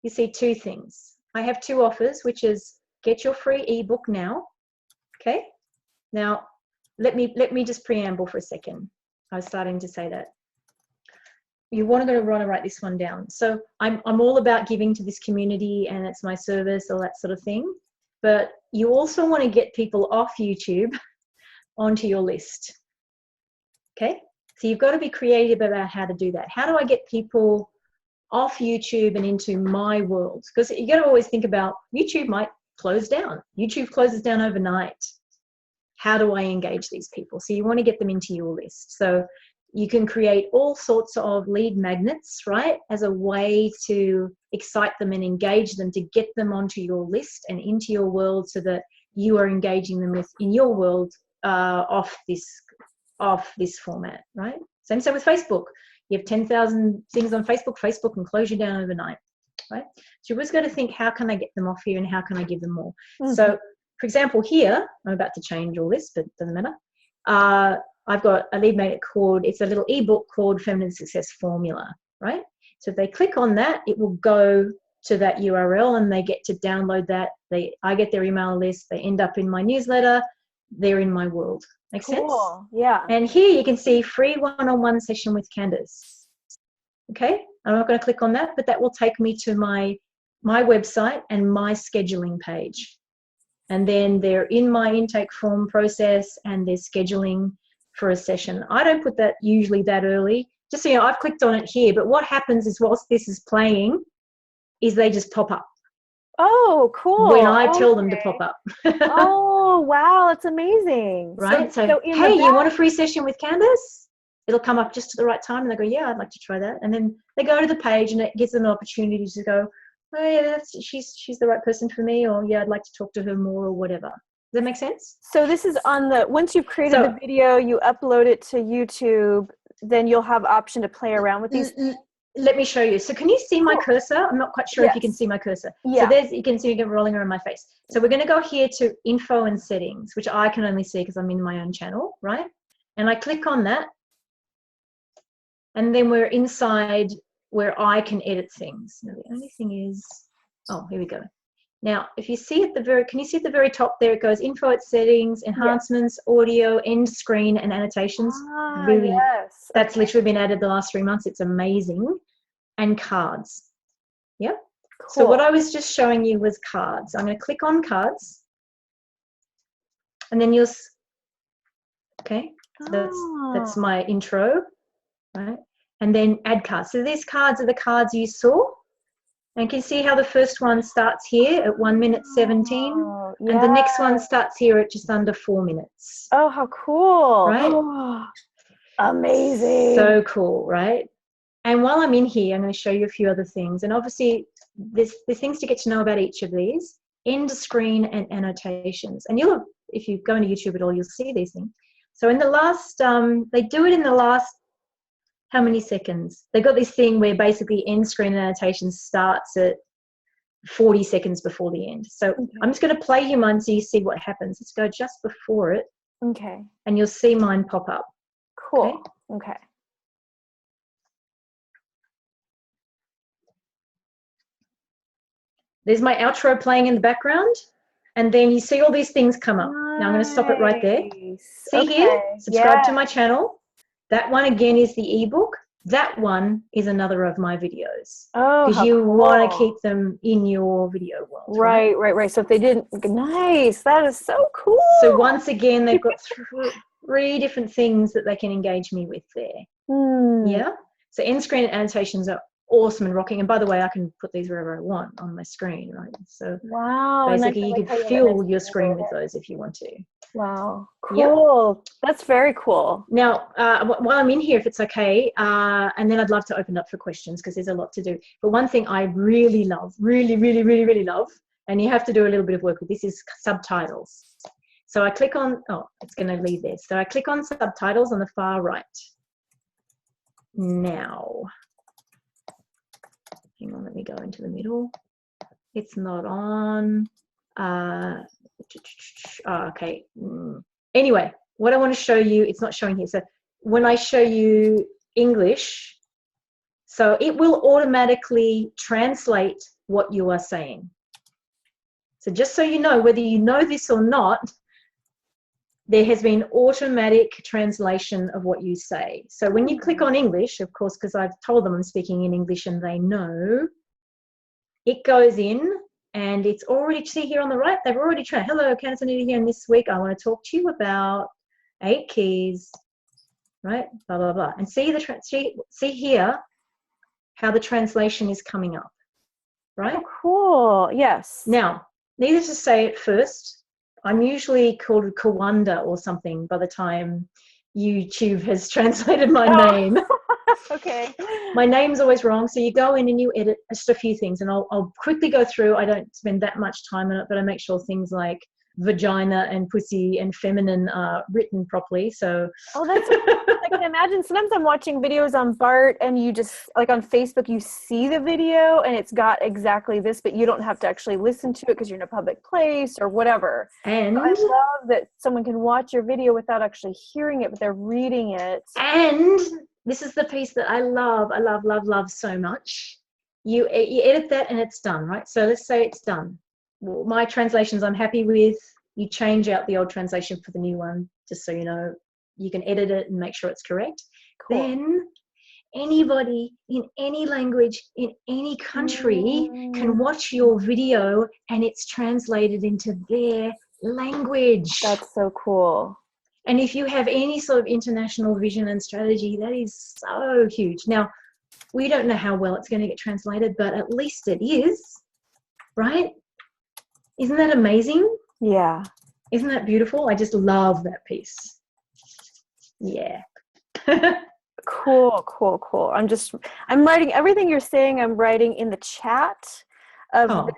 Speaker 2: you see two things. I have two offers, which is get your free ebook now. Okay. Now, let me just preamble for a second. I was starting to say that. You want to write this one down. So I'm all about giving to this community, and it's my service, all that sort of thing. But you also want to get people off YouTube onto your list. Okay. So you've got to be creative about how to do that. How do I get people off YouTube and into my world? Because you got to always think about YouTube might close down. YouTube closes down overnight. How do I engage these people? So you want to get them into your list. So you can create all sorts of lead magnets, right, as a way to excite them and engage them, to get them onto your list and into your world, so that you are engaging them in your world off this format, right? Same with Facebook. You have 10,000 things on Facebook. Facebook can close you down overnight, right? So you've always got to think, how can I get them off here and how can I give them more? Mm-hmm. So, for example, here, I'm about to change all this, but it doesn't matter. I've got a lead magnet called, it's a little ebook called Feminine Success Formula, right? So if they click on that, it will go to that URL and they get to download that. I get their email list. They end up in my newsletter. They're in my world. Make sense?
Speaker 1: Yeah.
Speaker 2: And here you can see free one-on-one session with Candice. Okay. I'm not going to click on that, but that will take me to my website and my scheduling page. And then they're in my intake form process and they're scheduling for a session. I don't put that usually that early. Just so you know, I've clicked on it here, but what happens is whilst this is playing is they just pop up.
Speaker 1: Oh, cool.
Speaker 2: When I tell them to pop up.
Speaker 1: Oh, wow. That's amazing.
Speaker 2: Right. So hey, you want a free session with Candice? It'll come up just at the right time and they go, yeah, I'd like to try that. And then they go to the page and it gives them an opportunity to go, oh yeah, she's the right person for me, or yeah, I'd like to talk to her more, or whatever. Does that make sense?
Speaker 1: So this is once you've created the video, you upload it to YouTube, then you'll have option to play around with these.
Speaker 2: Let me show you. So can you see my cursor? I'm not quite sure if you can see my cursor. Yeah. So you can see it rolling around my face. So we're going to go here to info and settings, which I can only see because I'm in my own channel, right? And I click on that. And then we're inside where I can edit things. Now the only thing is, oh, here we go. Now, if you see can you see at the very top there, it goes info at settings, enhancements, audio, end screen, and annotations. Really, yes. That's literally been added the last 3 months. It's amazing. And cards. Yep. Cool. So what I was just showing you was cards. I'm going to click on cards. And then that's my intro, right? And then add cards. So these cards are the cards you saw. And you can see how the first one starts here at 1 minute 17. Oh, yeah. And the next one starts here at just under 4 minutes.
Speaker 1: Oh, how cool.
Speaker 2: Right?
Speaker 1: Oh, amazing.
Speaker 2: So cool, right? And while I'm in here, I'm going to show you a few other things. And obviously, there's things to get to know about each of these. End screen and annotations. And if you go into YouTube at all, you'll see these things. So in the last, they do it in the last, how many seconds? They've got this thing where basically end screen annotation starts at 40 seconds before the end. So I'm just going to play you mine so you see what happens. Let's go just before it.
Speaker 1: Okay.
Speaker 2: And you'll see mine pop up.
Speaker 1: Cool. Okay.
Speaker 2: There's my outro playing in the background. And then you see all these things come up. Nice. Now I'm going to stop it right there. See here? Subscribe to my channel. That one again is the ebook. that one is another of my videos.
Speaker 1: Oh,
Speaker 2: because
Speaker 1: how
Speaker 2: you
Speaker 1: cool.
Speaker 2: want to keep them in your video world.
Speaker 1: Right. So if they didn't, nice. That is so cool.
Speaker 2: So once again, they've got three different things that they can engage me with there. Yeah. So end screen annotations are awesome and rocking. And by the way, I can put these wherever I want on my screen, right? So
Speaker 1: wow,
Speaker 2: basically you can fill your screen with those if you want to.
Speaker 1: Wow, cool. Yep. That's very cool.
Speaker 2: Now, while I'm in here, if it's okay, and then I'd love to open up for questions because there's a lot to do. But one thing I really love, really love, and you have to do a little bit of work with this, is subtitles. So I click on, oh, it's going to leave there. So I click on subtitles on the far right. Now, hang on, let me go into the middle. It's not on. Okay. Anyway, what I want to show you, it's not showing here. So when I show you English, so it will automatically translate what you are saying. So just so you know, whether you know this or not, there has been automatic translation of what you say. So when you click on English, of course, because I've told them I'm speaking in English and they know, it goes in and it's already, see here on the right, they've already tried. Hello, Candice, Oneida here, and this week I want to talk to you about 8 keys, right? Blah, blah, blah. And see here how the translation is coming up, right?
Speaker 1: Oh, cool, yes.
Speaker 2: Now, needless to say at first, I'm usually called Kawanda or something by the time YouTube has translated my name.
Speaker 1: Okay.
Speaker 2: My name's always wrong. So you go in and you edit just a few things, and I'll quickly go through. I don't spend that much time on it, but I make sure things like vagina and pussy and feminine are written properly. So
Speaker 1: oh, that's I can imagine. Sometimes I'm watching videos on Bart and you just, like on Facebook, you see the video and it's got exactly this, but you don't have to actually listen to it because you're in a public place or whatever.
Speaker 2: And
Speaker 1: so I love that someone can watch your video without actually hearing it, but they're reading it.
Speaker 2: And this is the piece that I love so much. You edit that and it's done, right? So let's say it's done. Well, my translations I'm happy with. You change out the old translation for the new one, just so you know. You can edit it and make sure it's correct. Cool. Then anybody in any language, in any country can watch your video and it's translated into their language.
Speaker 1: That's so cool.
Speaker 2: And if you have any sort of international vision and strategy, that is so huge. Now, we don't know how well it's going to get translated, but at least it is, right? Isn't that amazing?
Speaker 1: Yeah.
Speaker 2: Isn't that beautiful? I just love that piece. Yeah.
Speaker 1: Cool. I'm writing everything you're saying. I'm writing in the chat of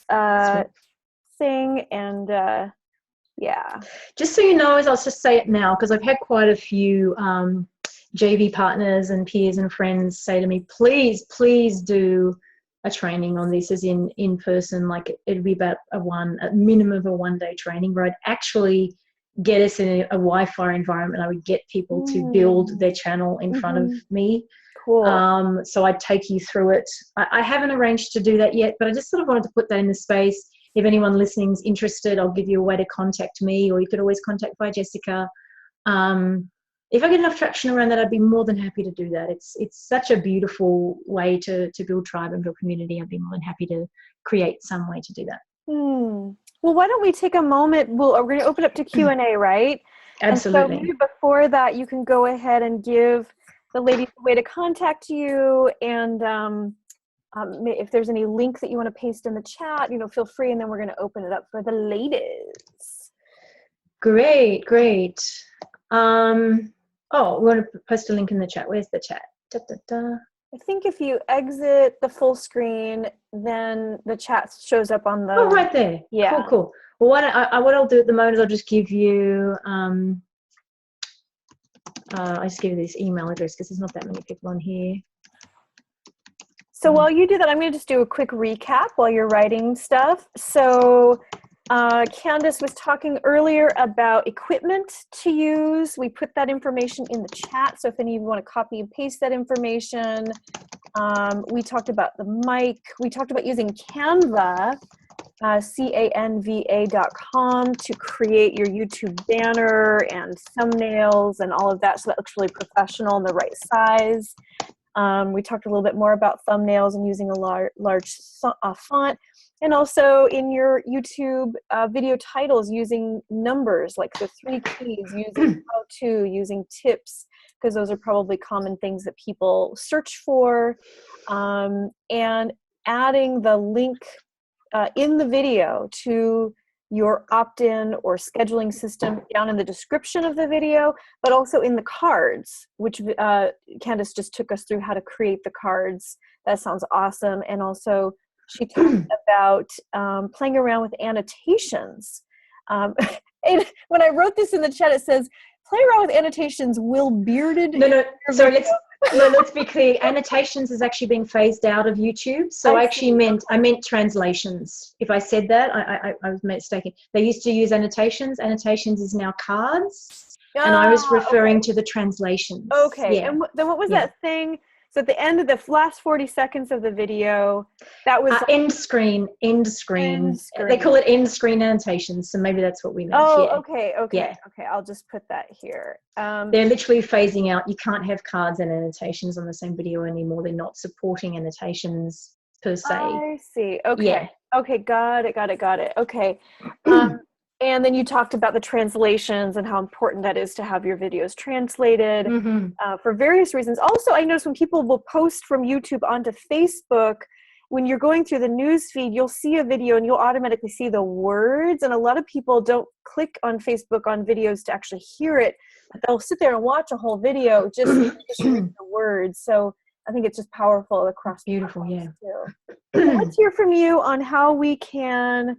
Speaker 1: this thing, and yeah.
Speaker 2: Just so you know, I'll just say it now because I've had quite a few JV partners and peers and friends say to me, please do a training on this as in person. Like it'd be about a minimum of a 1-day training where I'd actually get us in a Wi-Fi environment. I would get people to build their channel in front of me.
Speaker 1: Cool.
Speaker 2: So I'd take you through it. I haven't arranged to do that yet, but I just sort of wanted to put that in the space. If anyone listening is interested, I'll give you a way to contact me, or you could always contact by Jessica. If I get enough traction around that, I'd be more than happy to do that. It's such a beautiful way to build tribe and build community. I'd be more than happy to create some way to do that.
Speaker 1: Well, why don't we take a moment? We're going to open up to Q&A, right?
Speaker 2: Absolutely.
Speaker 1: And so maybe before that, you can go ahead and give the ladies a way to contact you, and if there's any link that you want to paste in the chat, feel free, and then we're going to open it up for the ladies.
Speaker 2: Great. Oh, we're going to post a link in the chat. Where's the chat?
Speaker 1: I think if you exit the full screen, then the chat shows up on the...
Speaker 2: Oh, right there.
Speaker 1: Yeah.
Speaker 2: Cool. Well, what I'll do at the moment is I'll just give you... I just give you this email address because there's not that many people on here.
Speaker 1: So while you do that, I'm going to just do a quick recap while you're writing stuff. So Candice was talking earlier about equipment to use. We put that information in the chat. So if any of you want to copy and paste that information, we talked about the mic. We talked about using Canva, canva.com, to create your YouTube banner and thumbnails and all of that, so that looks really professional and the right size. We talked a little bit more about thumbnails and using a large font. And also in your YouTube video titles, using numbers like the 3 keys, using how-to, using tips, because those are probably common things that people search for. And adding the link in the video to your opt-in or scheduling system down in the description of the video, but also in the cards, which Candice just took us through how to create the cards. That sounds awesome. And also she talked about playing around with annotations. And when I wrote this in the chat, it says, play around with annotations, will bearded...
Speaker 2: No, sorry, let's be clear. Annotations is actually being phased out of YouTube. So I meant translations. If I said that, I was mistaken. They used to use annotations. Annotations is now cards. And I was referring to the translations.
Speaker 1: Okay.
Speaker 2: Yeah.
Speaker 1: And then what was that thing? So at the end of the last 40 seconds of the video, that was
Speaker 2: end screen. They call it end screen annotations. So maybe that's what we meant.
Speaker 1: Okay. I'll just put that here.
Speaker 2: They're literally phasing out. You can't have cards and annotations on the same video anymore. They're not supporting annotations per se.
Speaker 1: I see. Okay.
Speaker 2: Yeah.
Speaker 1: Okay. Got it. Okay. And then you talked about the translations and how important that is to have your videos translated for various reasons. Also, I notice when people will post from YouTube onto Facebook, when you're going through the news feed, you'll see a video and you'll automatically see the words. And a lot of people don't click on Facebook on videos to actually hear it, but they'll sit there and watch a whole video just to read the words. So I think it's just powerful across.
Speaker 2: Beautiful, yeah.
Speaker 1: Too. Let's hear from you on how we can...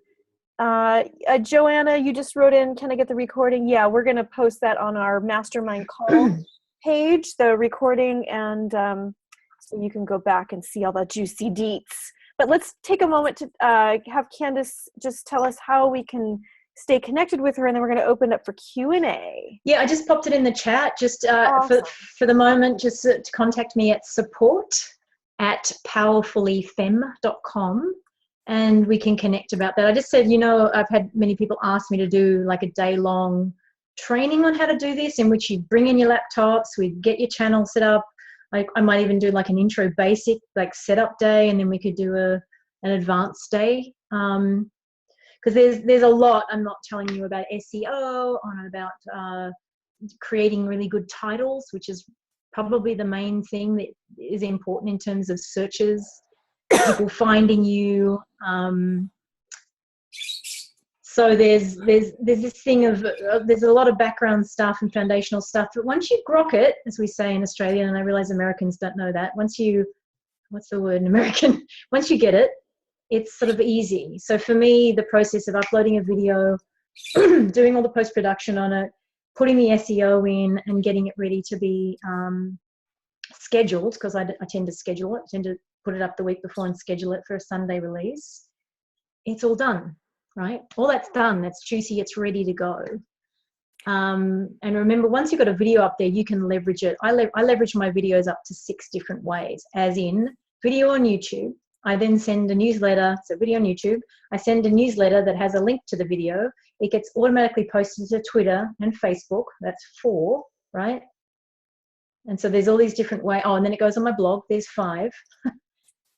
Speaker 1: Joanna, you just wrote in, can I get the recording? Yeah, we're going to post that on our mastermind call page, the recording, and so you can go back and see all the juicy deets. But let's take a moment to have Candice just tell us how we can stay connected with her, and then we're going to open up for Q&A.
Speaker 2: Yeah, I just popped it in the chat. Just
Speaker 1: awesome.
Speaker 2: for the moment, just to contact me at support@powerfullyfem.com. And we can connect about that. I just said, I've had many people ask me to do like a day-long training on how to do this, in which you bring in your laptops, we get your channel set up. I might even do like an intro basic, like setup day, and then we could do an advanced day. Because there's a lot. I'm not telling you about SEO, or about creating really good titles, which is probably the main thing that is important in terms of searches. People finding you. So there's this thing of there's a lot of background stuff and foundational stuff, but once you grok it, as we say in Australia, and I realize Americans don't know that, once you get it, it's sort of easy. So for me, the process of uploading a video, doing all the post-production on it, putting the SEO in, and getting it ready to be scheduled, because I tend to schedule it, I tend to put it up the week before and schedule it for a Sunday release. It's all done, right? All that's done. That's juicy. It's ready to go. And remember, once you've got a video up there, you can leverage it. I leverage my videos up to 6 different ways, as in video on YouTube. I then send a newsletter. So video on YouTube. I send a newsletter that has a link to the video. It gets automatically posted to Twitter and Facebook. That's 4, right? And so there's all these different ways. Oh, and then it goes on my blog. There's 5.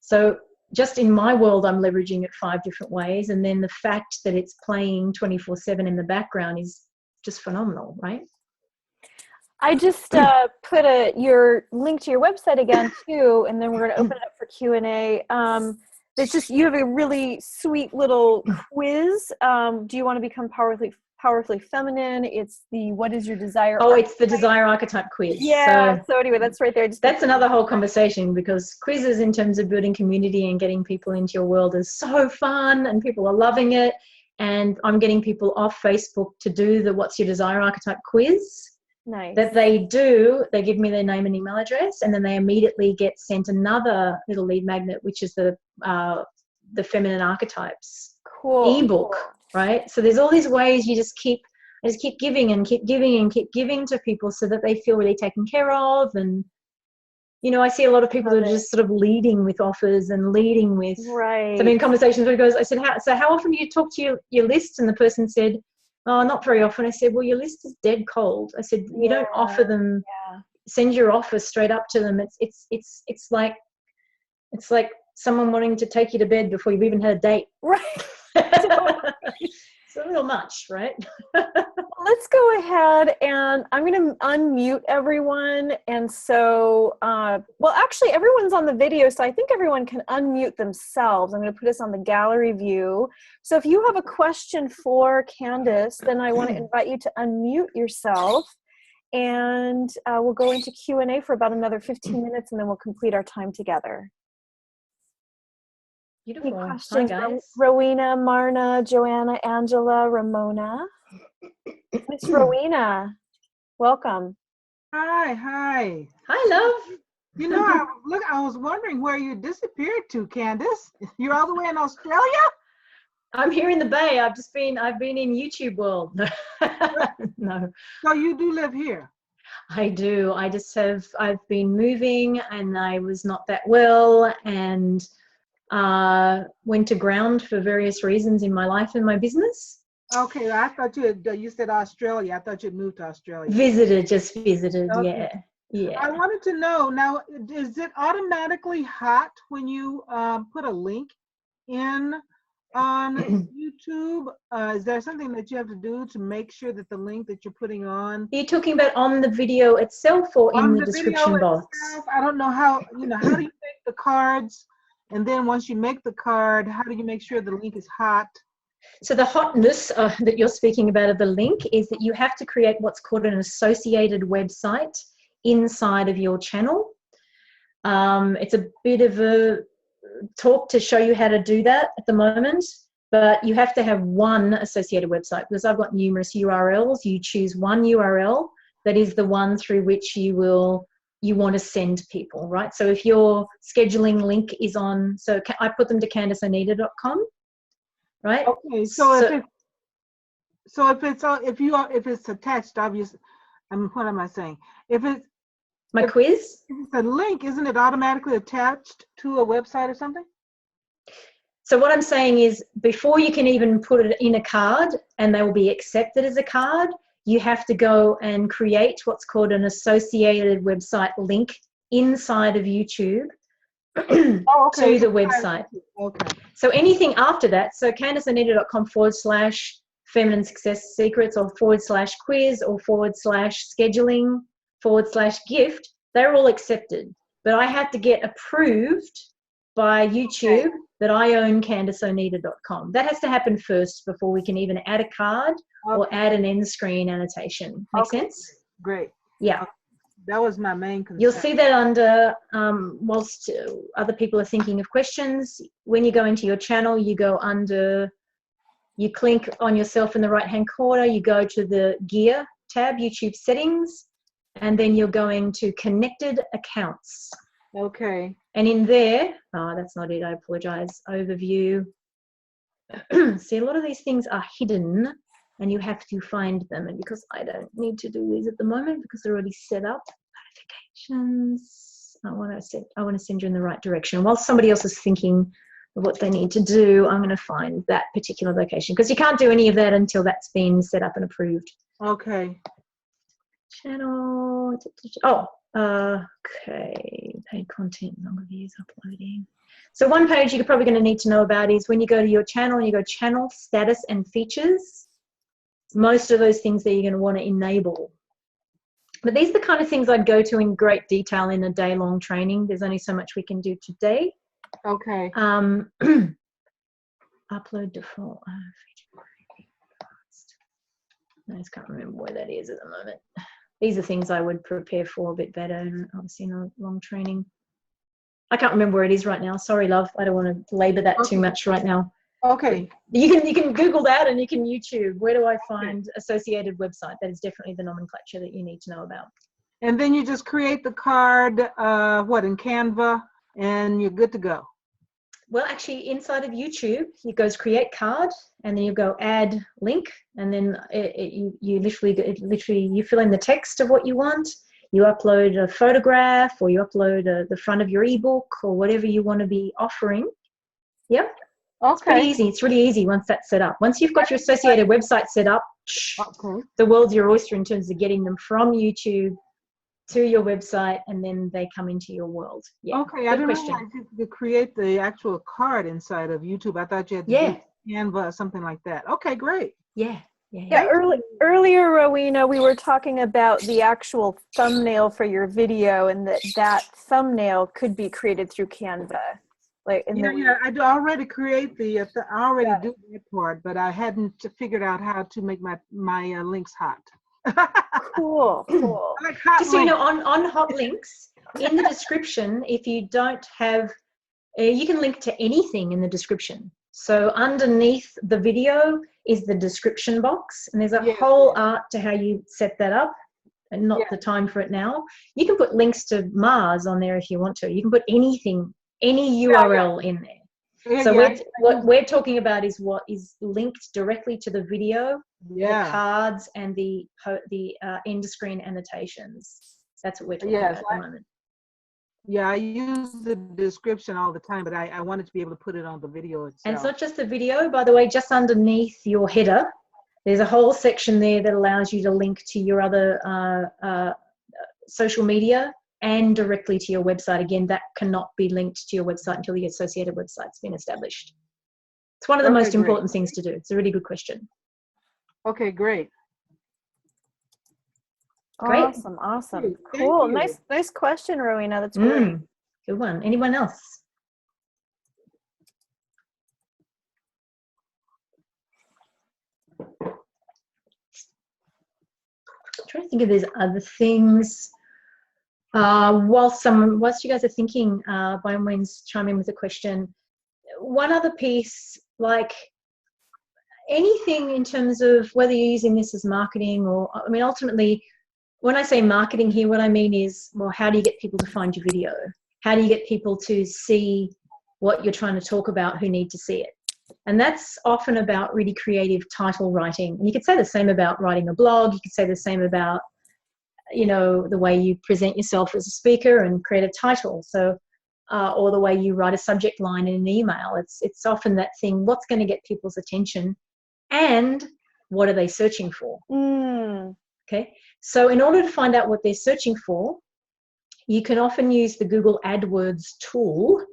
Speaker 2: So just in my world, I'm leveraging it 5 different ways. And then the fact that it's playing 24/7 in the background is just phenomenal, right?
Speaker 1: I just put your link to your website again too, and then we're going to open it up for Q&A. It's just, you have a really sweet little quiz. Do you want to become powerfully feminine? It's the what is your desire archetype? It's
Speaker 2: the desire archetype quiz.
Speaker 1: Yeah, so anyway, that's right there.
Speaker 2: That's another whole conversation, because quizzes in terms of building community and getting people into your world is so fun, and people are loving it. And I'm getting people off Facebook to do the what's your desire archetype quiz.
Speaker 1: Nice.
Speaker 2: That they do, they give me their name and email address, and then they immediately get sent another little lead magnet, which is the feminine archetypes ebook, right? So there's all these ways I just keep giving and keep giving and keep giving to people, so that they feel really taken care of. And I see a lot of people that are just sort of leading with offers and leading with.
Speaker 1: Right.
Speaker 2: So I'm in conversations where it goes, I said, how often do you talk to your list? And the person said, oh, not very often. I said, well, your list is dead cold. I said, you don't offer them send your offer straight up to them. It's like someone wanting to take you to bed before you've even had a date.
Speaker 1: Right.
Speaker 2: It's a little much, right?
Speaker 1: Let's go ahead and I'm going to unmute everyone. And so, well, actually everyone's on the video, so I think everyone can unmute themselves. I'm going to put us on the gallery view. So if you have a question for Candice, then I want to invite you to unmute yourself, and we'll go into Q&A for about another 15 minutes, and then we'll complete our time together.
Speaker 2: Beautiful.
Speaker 1: Any questions?
Speaker 2: Hi, guys.
Speaker 1: Rowena, Marna, Joanna, Angela, Ramona. Miss Rowena, welcome.
Speaker 3: Hi.
Speaker 2: Hi, love.
Speaker 3: You know, I was wondering where you disappeared to, Candice. You're all the way in Australia?
Speaker 2: I'm here in the Bay. I've been in YouTube world. No.
Speaker 3: So you do live here?
Speaker 2: I do. I've been moving, and I was not that well, and went to ground for various reasons in my life and my business.
Speaker 3: Okay, I thought you said Australia. I thought you'd moved to Australia.
Speaker 2: Just visited,
Speaker 3: okay.
Speaker 2: Yeah.
Speaker 3: I wanted to know, now, is it automatically hot when you put a link in on YouTube? Is there something that you have to do to make sure that the link that you're putting on?
Speaker 2: Are you talking about on the video itself or in the description box?
Speaker 3: Itself, I don't know how do you make the cards? And then once you make the card, how do you make sure the link is hot?
Speaker 2: So the hotness that you're speaking about of the link is that you have to create what's called an associated website inside of your channel. It's a bit of a talk to show you how to do that at the moment, but you have to have one associated website, because I've got numerous URLs. You choose one URL that is the one through which you want to send people, right? So if your scheduling link is on, so I put them to CandiceOneida.com, right?
Speaker 3: Okay, if it's attached, obviously, what am I saying? If it's
Speaker 2: quiz?
Speaker 3: If it's a link, isn't it automatically attached to a website or something?
Speaker 2: So what I'm saying is, before you can even put it in a card and they will be accepted as a card, you have to go and create what's called an associated website link inside of YouTube to the website.
Speaker 3: Okay.
Speaker 2: So anything after that, so CandiceOneida.com/feminine success secrets, or /quiz, or /scheduling, /gift, they're all accepted. But I have to get approved by YouTube that I own CandiceOneida.com. That has to happen first before we can even add a card or add an end screen annotation. Make sense?
Speaker 3: Great.
Speaker 2: Yeah.
Speaker 3: That was my main concern.
Speaker 2: You'll see that under, whilst other people are thinking of questions, when you go into your channel, you go under, you click on yourself in the right-hand corner, you go to the gear tab, YouTube settings, and then you're going to connected accounts.
Speaker 3: Okay.
Speaker 2: And in there, that's not it, I apologize, overview. See, a lot of these things are hidden and you have to find them. And because I don't need to do these at the moment because they're already set up, notifications, I want to send you in the right direction. While somebody else is thinking of what they need to do, I'm going to find that particular location, because you can't do any of that until that's been set up and approved.
Speaker 3: Okay.
Speaker 2: Channel, okay, paid content, number of views, uploading. So one page you're probably going to need to know about is when you go to your channel and you go channel status and features, most of those things that you're going to want to enable. But these are the kind of things I'd go to in great detail in a day-long training. There's only so much we can do today.
Speaker 3: Okay.
Speaker 2: Upload default. I just can't remember where that is at the moment. These are things I would prepare for a bit better, obviously in a long training. I can't remember where it is right now. Sorry, love. I don't want to labor that too much right now.
Speaker 3: Okay.
Speaker 2: You can Google that, and you can YouTube. Where do I find associated website? That is definitely the nomenclature that you need to know about.
Speaker 3: And then you just create the card, in Canva, and you're good to go.
Speaker 2: Well, actually, inside of YouTube, it goes create card, and then you go add link, and then you literally you fill in the text of what you want. You upload a photograph, or you upload the front of your ebook, or whatever you want to be offering. Yep.
Speaker 3: Okay.
Speaker 2: It's pretty easy. It's really easy once that's set up. Once you've got your associated website set up, the world's your oyster in terms of getting them from YouTube to your website, and then they come into your world. Yeah.
Speaker 3: Okay, I
Speaker 2: Good
Speaker 3: didn't
Speaker 2: question.
Speaker 3: realize you could create the actual card inside of YouTube. I thought you had to
Speaker 2: Yeah.
Speaker 3: do Canva or something like that. Okay, great.
Speaker 2: Yeah.
Speaker 1: Yeah, earlier, Rowena, we were talking about the actual thumbnail for your video, and that thumbnail could be created through Canva. Like
Speaker 3: I do already create I already do that part, but I hadn't figured out how to make my links hot.
Speaker 1: Cool.
Speaker 3: I like hot
Speaker 2: Just so you know,
Speaker 3: links.
Speaker 2: on hot links, in the description, if you don't have, you can link to anything in the description. So underneath the video is the description box, and there's a whole art to how you set that up, and not the time for it now. You can put links to Mars on there if you want to. You can put anything, any URL in there. So what we're talking about is what is linked directly to the video, the cards, and the end screen annotations. That's what we're talking about at the moment.
Speaker 3: Yeah, I use the description all the time, but I wanted to be able to put it on the video itself.
Speaker 2: And it's not just the video, by the way, just underneath your header, there's a whole section there that allows you to link to your other social media and directly to your website. Again, that cannot be linked to your website until the associated website's been established. It's one of the most important things to do. It's a really good question.
Speaker 3: Okay, great.
Speaker 2: Great.
Speaker 1: Awesome. Cool. Nice question, Rowena. That's great.
Speaker 2: Good one. Anyone else? I'm trying to think if there's other things. Whilst you guys are thinking, by all means, chime in with a question. One other piece, like anything in terms of whether you're using this as marketing or, I mean, ultimately, when I say marketing here, what I mean is, well, how do you get people to find your video? How do you get people to see what you're trying to talk about who need to see it? And that's often about really creative title writing. And you could say the same about writing a blog. You could say the same about, you know, the way you present yourself as a speaker and create a title. So, or the way you write a subject line in an email. It's often that thing, what's going to get people's attention and what are they searching for? Okay. So in order to find out what they're searching for, you can often use the Google AdWords tool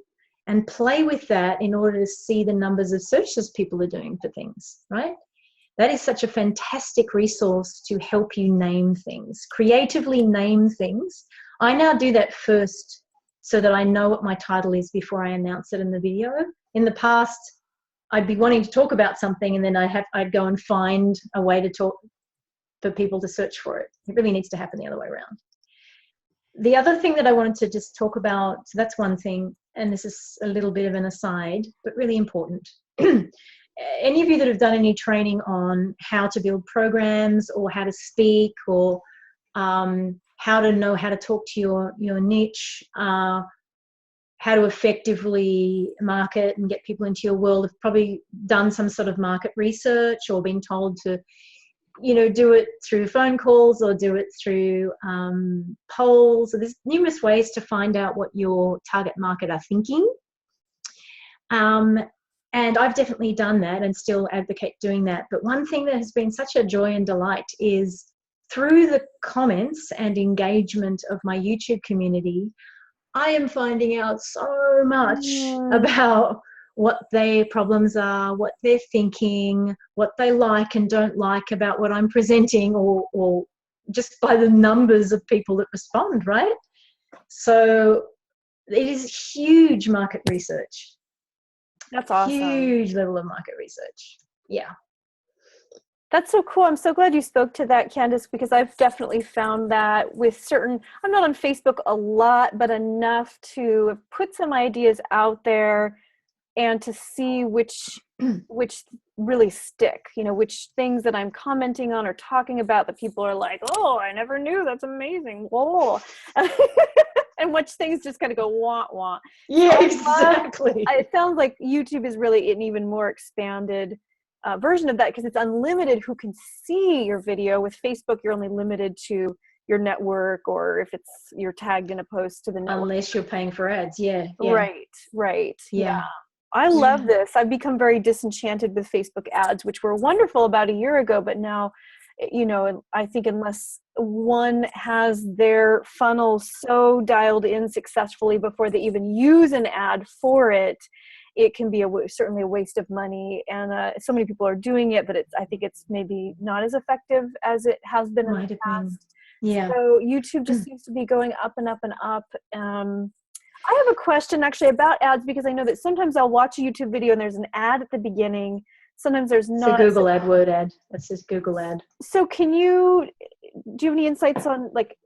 Speaker 2: and play with that in order to see the numbers of searches people are doing for things, right? That is such a fantastic resource to help you name things, creatively name things. I now do that first so that I know what my title is before I announce it in the video. In the past, I'd be wanting to talk about something and then I'd go and find a way to talk for people to search for it. It really needs to happen the other way around. The other thing that I wanted to just talk about, so that's one thing, and this is a little bit of an aside, but really important. Any of you that have done any training on how to build programs or how to speak or how to know how to talk to your niche, how to effectively market and get people into your world, have probably done some sort of market research or been told to, you know, do it through phone calls or do it through polls. So there's numerous ways to find out what your target market are thinking. And I've definitely done that and still advocate doing that. But one thing that has been such a joy and delight is through the comments and engagement of my YouTube community, I am finding out so much about what their problems are, what they're thinking, what they like and don't like about what I'm presenting, or just by the numbers of people that respond, right? So it is huge market research.
Speaker 1: That's awesome.
Speaker 2: Huge level of market research. Yeah.
Speaker 1: That's so cool. I'm so glad you spoke to that, Candice, because I've definitely found that with certain, I'm not on Facebook a lot, but enough to put some ideas out there and to see which really stick, you know, which things that I'm commenting on or talking about that people are like, oh, I never knew, that's amazing. Whoa. And which things just kind of go wah wah.
Speaker 2: Yeah, exactly.
Speaker 1: It sounds like YouTube is really an even more expanded version of that, because it's unlimited who can see your video. With Facebook, you're only limited to your network, or if you're tagged in a post to the network.
Speaker 2: Unless you're paying for ads, yeah.
Speaker 1: Right. Yeah. I love this. I've become very disenchanted with Facebook ads, which were wonderful about a year ago, but now you know, I think unless one has their funnel so dialed in successfully before they even use an ad for it, it can be certainly a waste of money. And so many people are doing it, but I think it's maybe not as effective as it has been in the past.
Speaker 2: Yeah.
Speaker 1: So YouTube just seems to be going up and up and up. I have a question actually about ads, because I know that sometimes I'll watch a YouTube video and there's an ad at the beginning. Sometimes there's not.
Speaker 2: It's a Google AdWord ad. That's just Google ad.
Speaker 1: So do you have any insights on, like,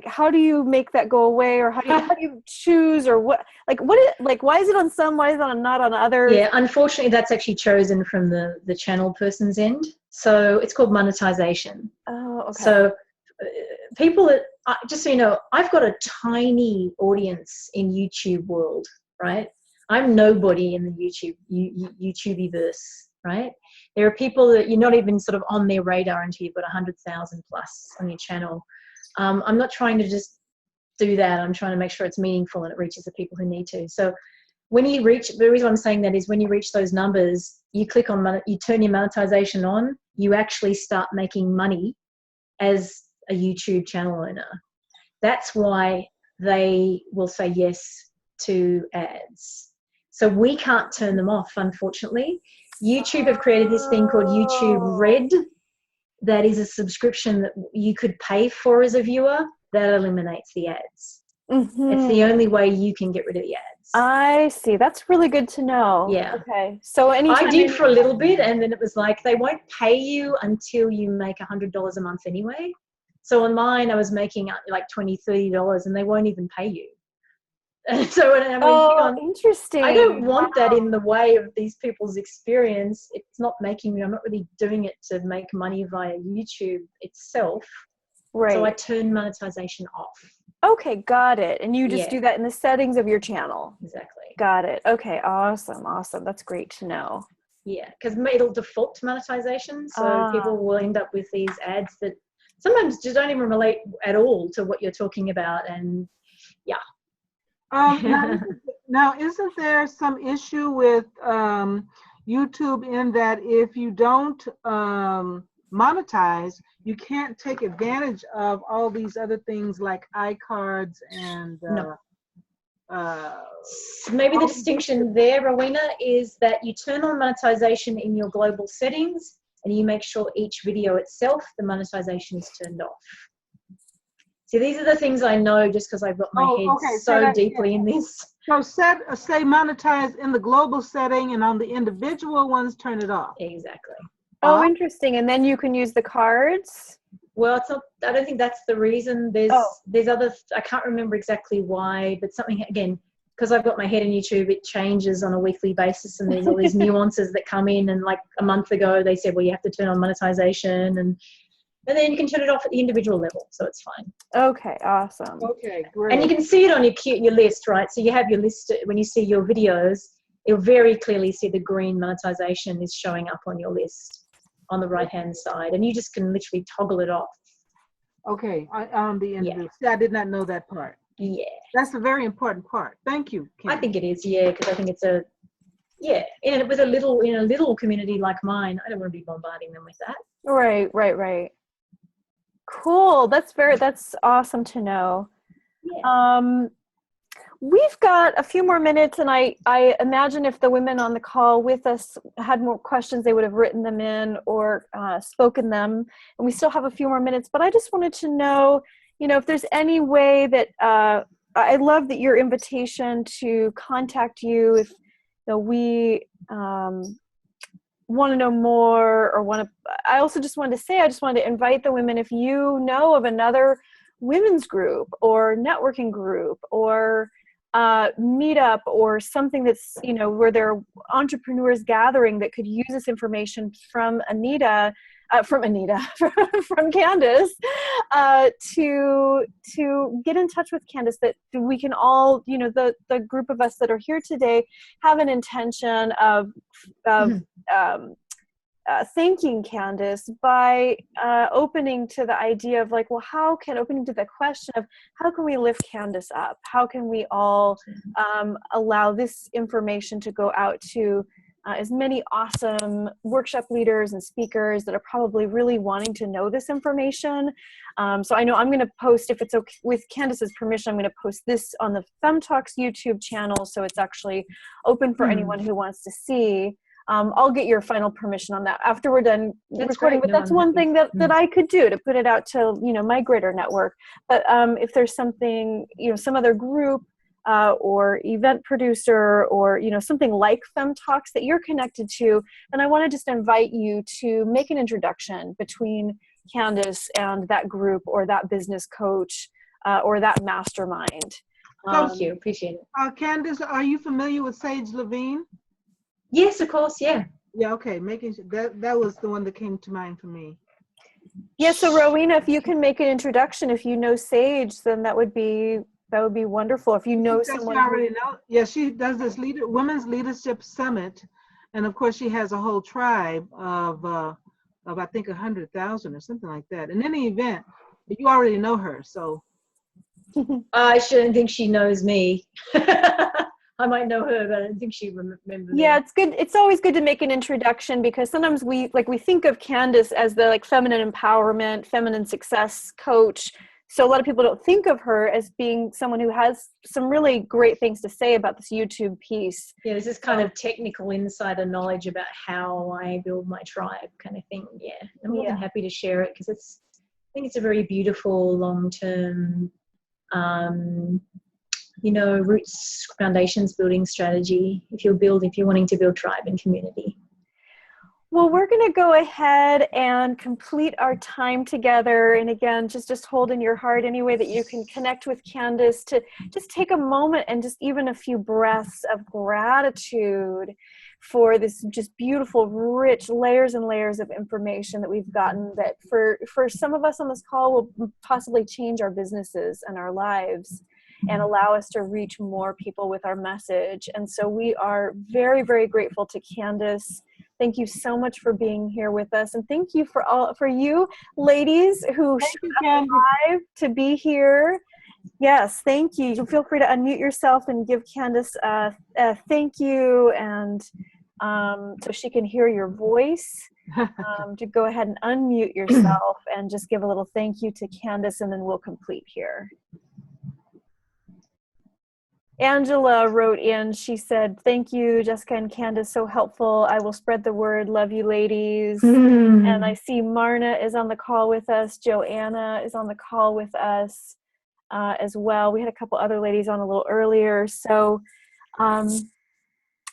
Speaker 1: how do you make that go away, or how do you choose, or why is it on some, why is it not on others?
Speaker 2: Yeah, unfortunately, that's actually chosen from the channel person's end. So it's called monetization.
Speaker 1: Oh, okay.
Speaker 2: So people that, just so you know, I've got a tiny audience in YouTube world, right? I'm nobody in the YouTubeiverse, right? There are people that you're not even sort of on their radar until you've got 100,000 plus on your channel. I'm not trying to just do that. I'm trying to make sure it's meaningful and it reaches the people who need to. So when you reach, the reason I'm saying that is when you reach those numbers, you click on, you turn your monetization on, you actually start making money as a YouTube channel owner. That's why they will say yes to ads. So we can't turn them off, unfortunately. YouTube have created this thing called YouTube Red. That is a subscription that you could pay for as a viewer. That eliminates the ads.
Speaker 1: Mm-hmm.
Speaker 2: It's the only way you can get rid of the ads.
Speaker 1: I see. That's really good to know.
Speaker 2: Yeah.
Speaker 1: Okay. So anytime
Speaker 2: I did for a little bit, and then it was like they won't pay you until you make $100 a month anyway. So on mine, I was making like $20, $30, and they won't even pay you. So I mean,
Speaker 1: interesting.
Speaker 2: I don't want that in the way of these people's experience. It's not making me, I'm not really doing it to make money via YouTube itself.
Speaker 1: Right.
Speaker 2: So I turn monetization off.
Speaker 1: Okay, got it. And you just do that in the settings of your channel.
Speaker 2: Exactly.
Speaker 1: Got it. Okay, awesome. That's great to know.
Speaker 2: Yeah, because it'll default to monetization. So people will end up with these ads that sometimes just don't even relate at all to what you're talking about. And yeah.
Speaker 3: Now, isn't there some issue with YouTube in that if you don't monetize, you can't take advantage of all these other things like iCards and
Speaker 2: maybe the distinction there, Rowena, is that you turn on monetization in your global settings and you make sure each video itself, the monetization is turned off. See, these are the things I know just because I've got my head so deeply in this.
Speaker 3: So say monetize in the global setting, and on the individual ones, turn it off.
Speaker 2: Exactly.
Speaker 1: Oh, interesting. And then you can use the cards?
Speaker 2: Well, it's not, I don't think that's the reason. There's other, I can't remember exactly why, but something, again, because I've got my head in YouTube, it changes on a weekly basis, and there's all these nuances that come in. And like a month ago, they said, well, you have to turn on monetization, and then you can turn it off at the individual level, so it's fine.
Speaker 1: Okay, awesome.
Speaker 3: Okay, great.
Speaker 2: And you can see it on your list, right? So you have your list, when you see your videos, you'll very clearly see the green monetization is showing up on your list on the right-hand side, and you just can literally toggle it off.
Speaker 3: Okay, on the individual. See, I did not know that part.
Speaker 2: Yeah.
Speaker 3: That's a very important part. Thank you, Kim.
Speaker 2: I think it is, yeah, because I think it's and with in a little community like mine, I don't want to be bombarding them with that.
Speaker 1: Right. Cool. That's awesome to know.
Speaker 2: Yeah.
Speaker 1: We've got a few more minutes, and I imagine if the women on the call with us had more questions, they would have written them in or spoken them. And we still have a few more minutes, but I just wanted to know, if there's any way that I love that your invitation to contact you if we want to know more, or I also just wanted to say, I just wanted to invite the women, if you know of another women's group or networking group or meetup or something that's, where there are entrepreneurs gathering that could use this information from from Candice, to get in touch with Candice, that we can all, the group of us that are here today have an intention of thanking Candice by opening to the idea of opening to the question of how can we lift Candice up? How can we all allow this information to go out to as many awesome workshop leaders and speakers that are probably really wanting to know this information. So I know I'm going to post, if it's okay with Candice's permission, I'm going to post this on the FemTalks YouTube channel, so it's actually open for anyone who wants to see. I'll get your final permission on that after we're done recording, but that's one thing that I could do to put it out to, you know, my greater network. But if there's something, you know, some other group or event producer or, you know, something like FemTalks that you're connected to, and I want to just invite you to make an introduction between Candice and that group or that business coach or that mastermind.
Speaker 2: Thank you, appreciate it.
Speaker 3: Candice, are you familiar with Sage Levine?
Speaker 2: Yes, of course, yeah.
Speaker 3: Yeah, okay, making sure that was the one that came to mind for me.
Speaker 1: Yeah, so Rowena, if you can make an introduction, if you know Sage, then that would be wonderful. If you know someone
Speaker 3: she already know. Yeah, she does this women's leadership summit, and of course she has a whole tribe of I think 100,000 or something like that. In any event, you already know her, so.
Speaker 2: I shouldn't think she knows me. I might know her, but I don't think she remembers.
Speaker 1: Yeah, it's good. It's always good to make an introduction, because sometimes we think of Candice as the feminine empowerment, feminine success coach. So a lot of people don't think of her as being someone who has some really great things to say about this YouTube piece.
Speaker 2: Yeah, this is kind of technical insider knowledge about how I build my tribe kind of thing. Yeah, I'm more than happy to share it, because I think it's a very beautiful long-term, you know, roots, foundations building strategy if you're wanting to build tribe and community.
Speaker 1: Well, we're going to go ahead and complete our time together. And again, just hold in your heart any way that you can connect with Candice, to just take a moment and just even a few breaths of gratitude for this just beautiful, rich layers and layers of information that we've gotten, that for some of us on this call will possibly change our businesses and our lives and allow us to reach more people with our message. And so we are very, very grateful to Candice. Thank you so much for being here with us. And thank you for you ladies who showed up live to be here. Yes, thank you. You feel free to unmute yourself and give Candice a thank you, and so she can hear your voice. To go ahead and unmute yourself and just give a little thank you to Candice, and then we'll complete here. Angela wrote in, she said, thank you, Jessica and Candice, so helpful. I will spread the word. Love you, ladies. And I see Marna is on the call with us. Joanna is on the call with us as well. We had a couple other ladies on a little earlier. So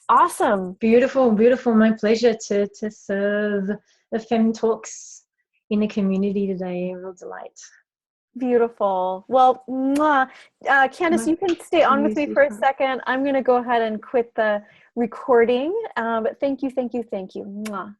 Speaker 1: awesome.
Speaker 2: Beautiful, beautiful. My pleasure to serve the FemTalks in the community today. A real delight.
Speaker 1: Beautiful. Well, Candice, you can stay on with me for a second. I'm going to go ahead and quit the recording. But thank you, thank you, thank you. Mwah.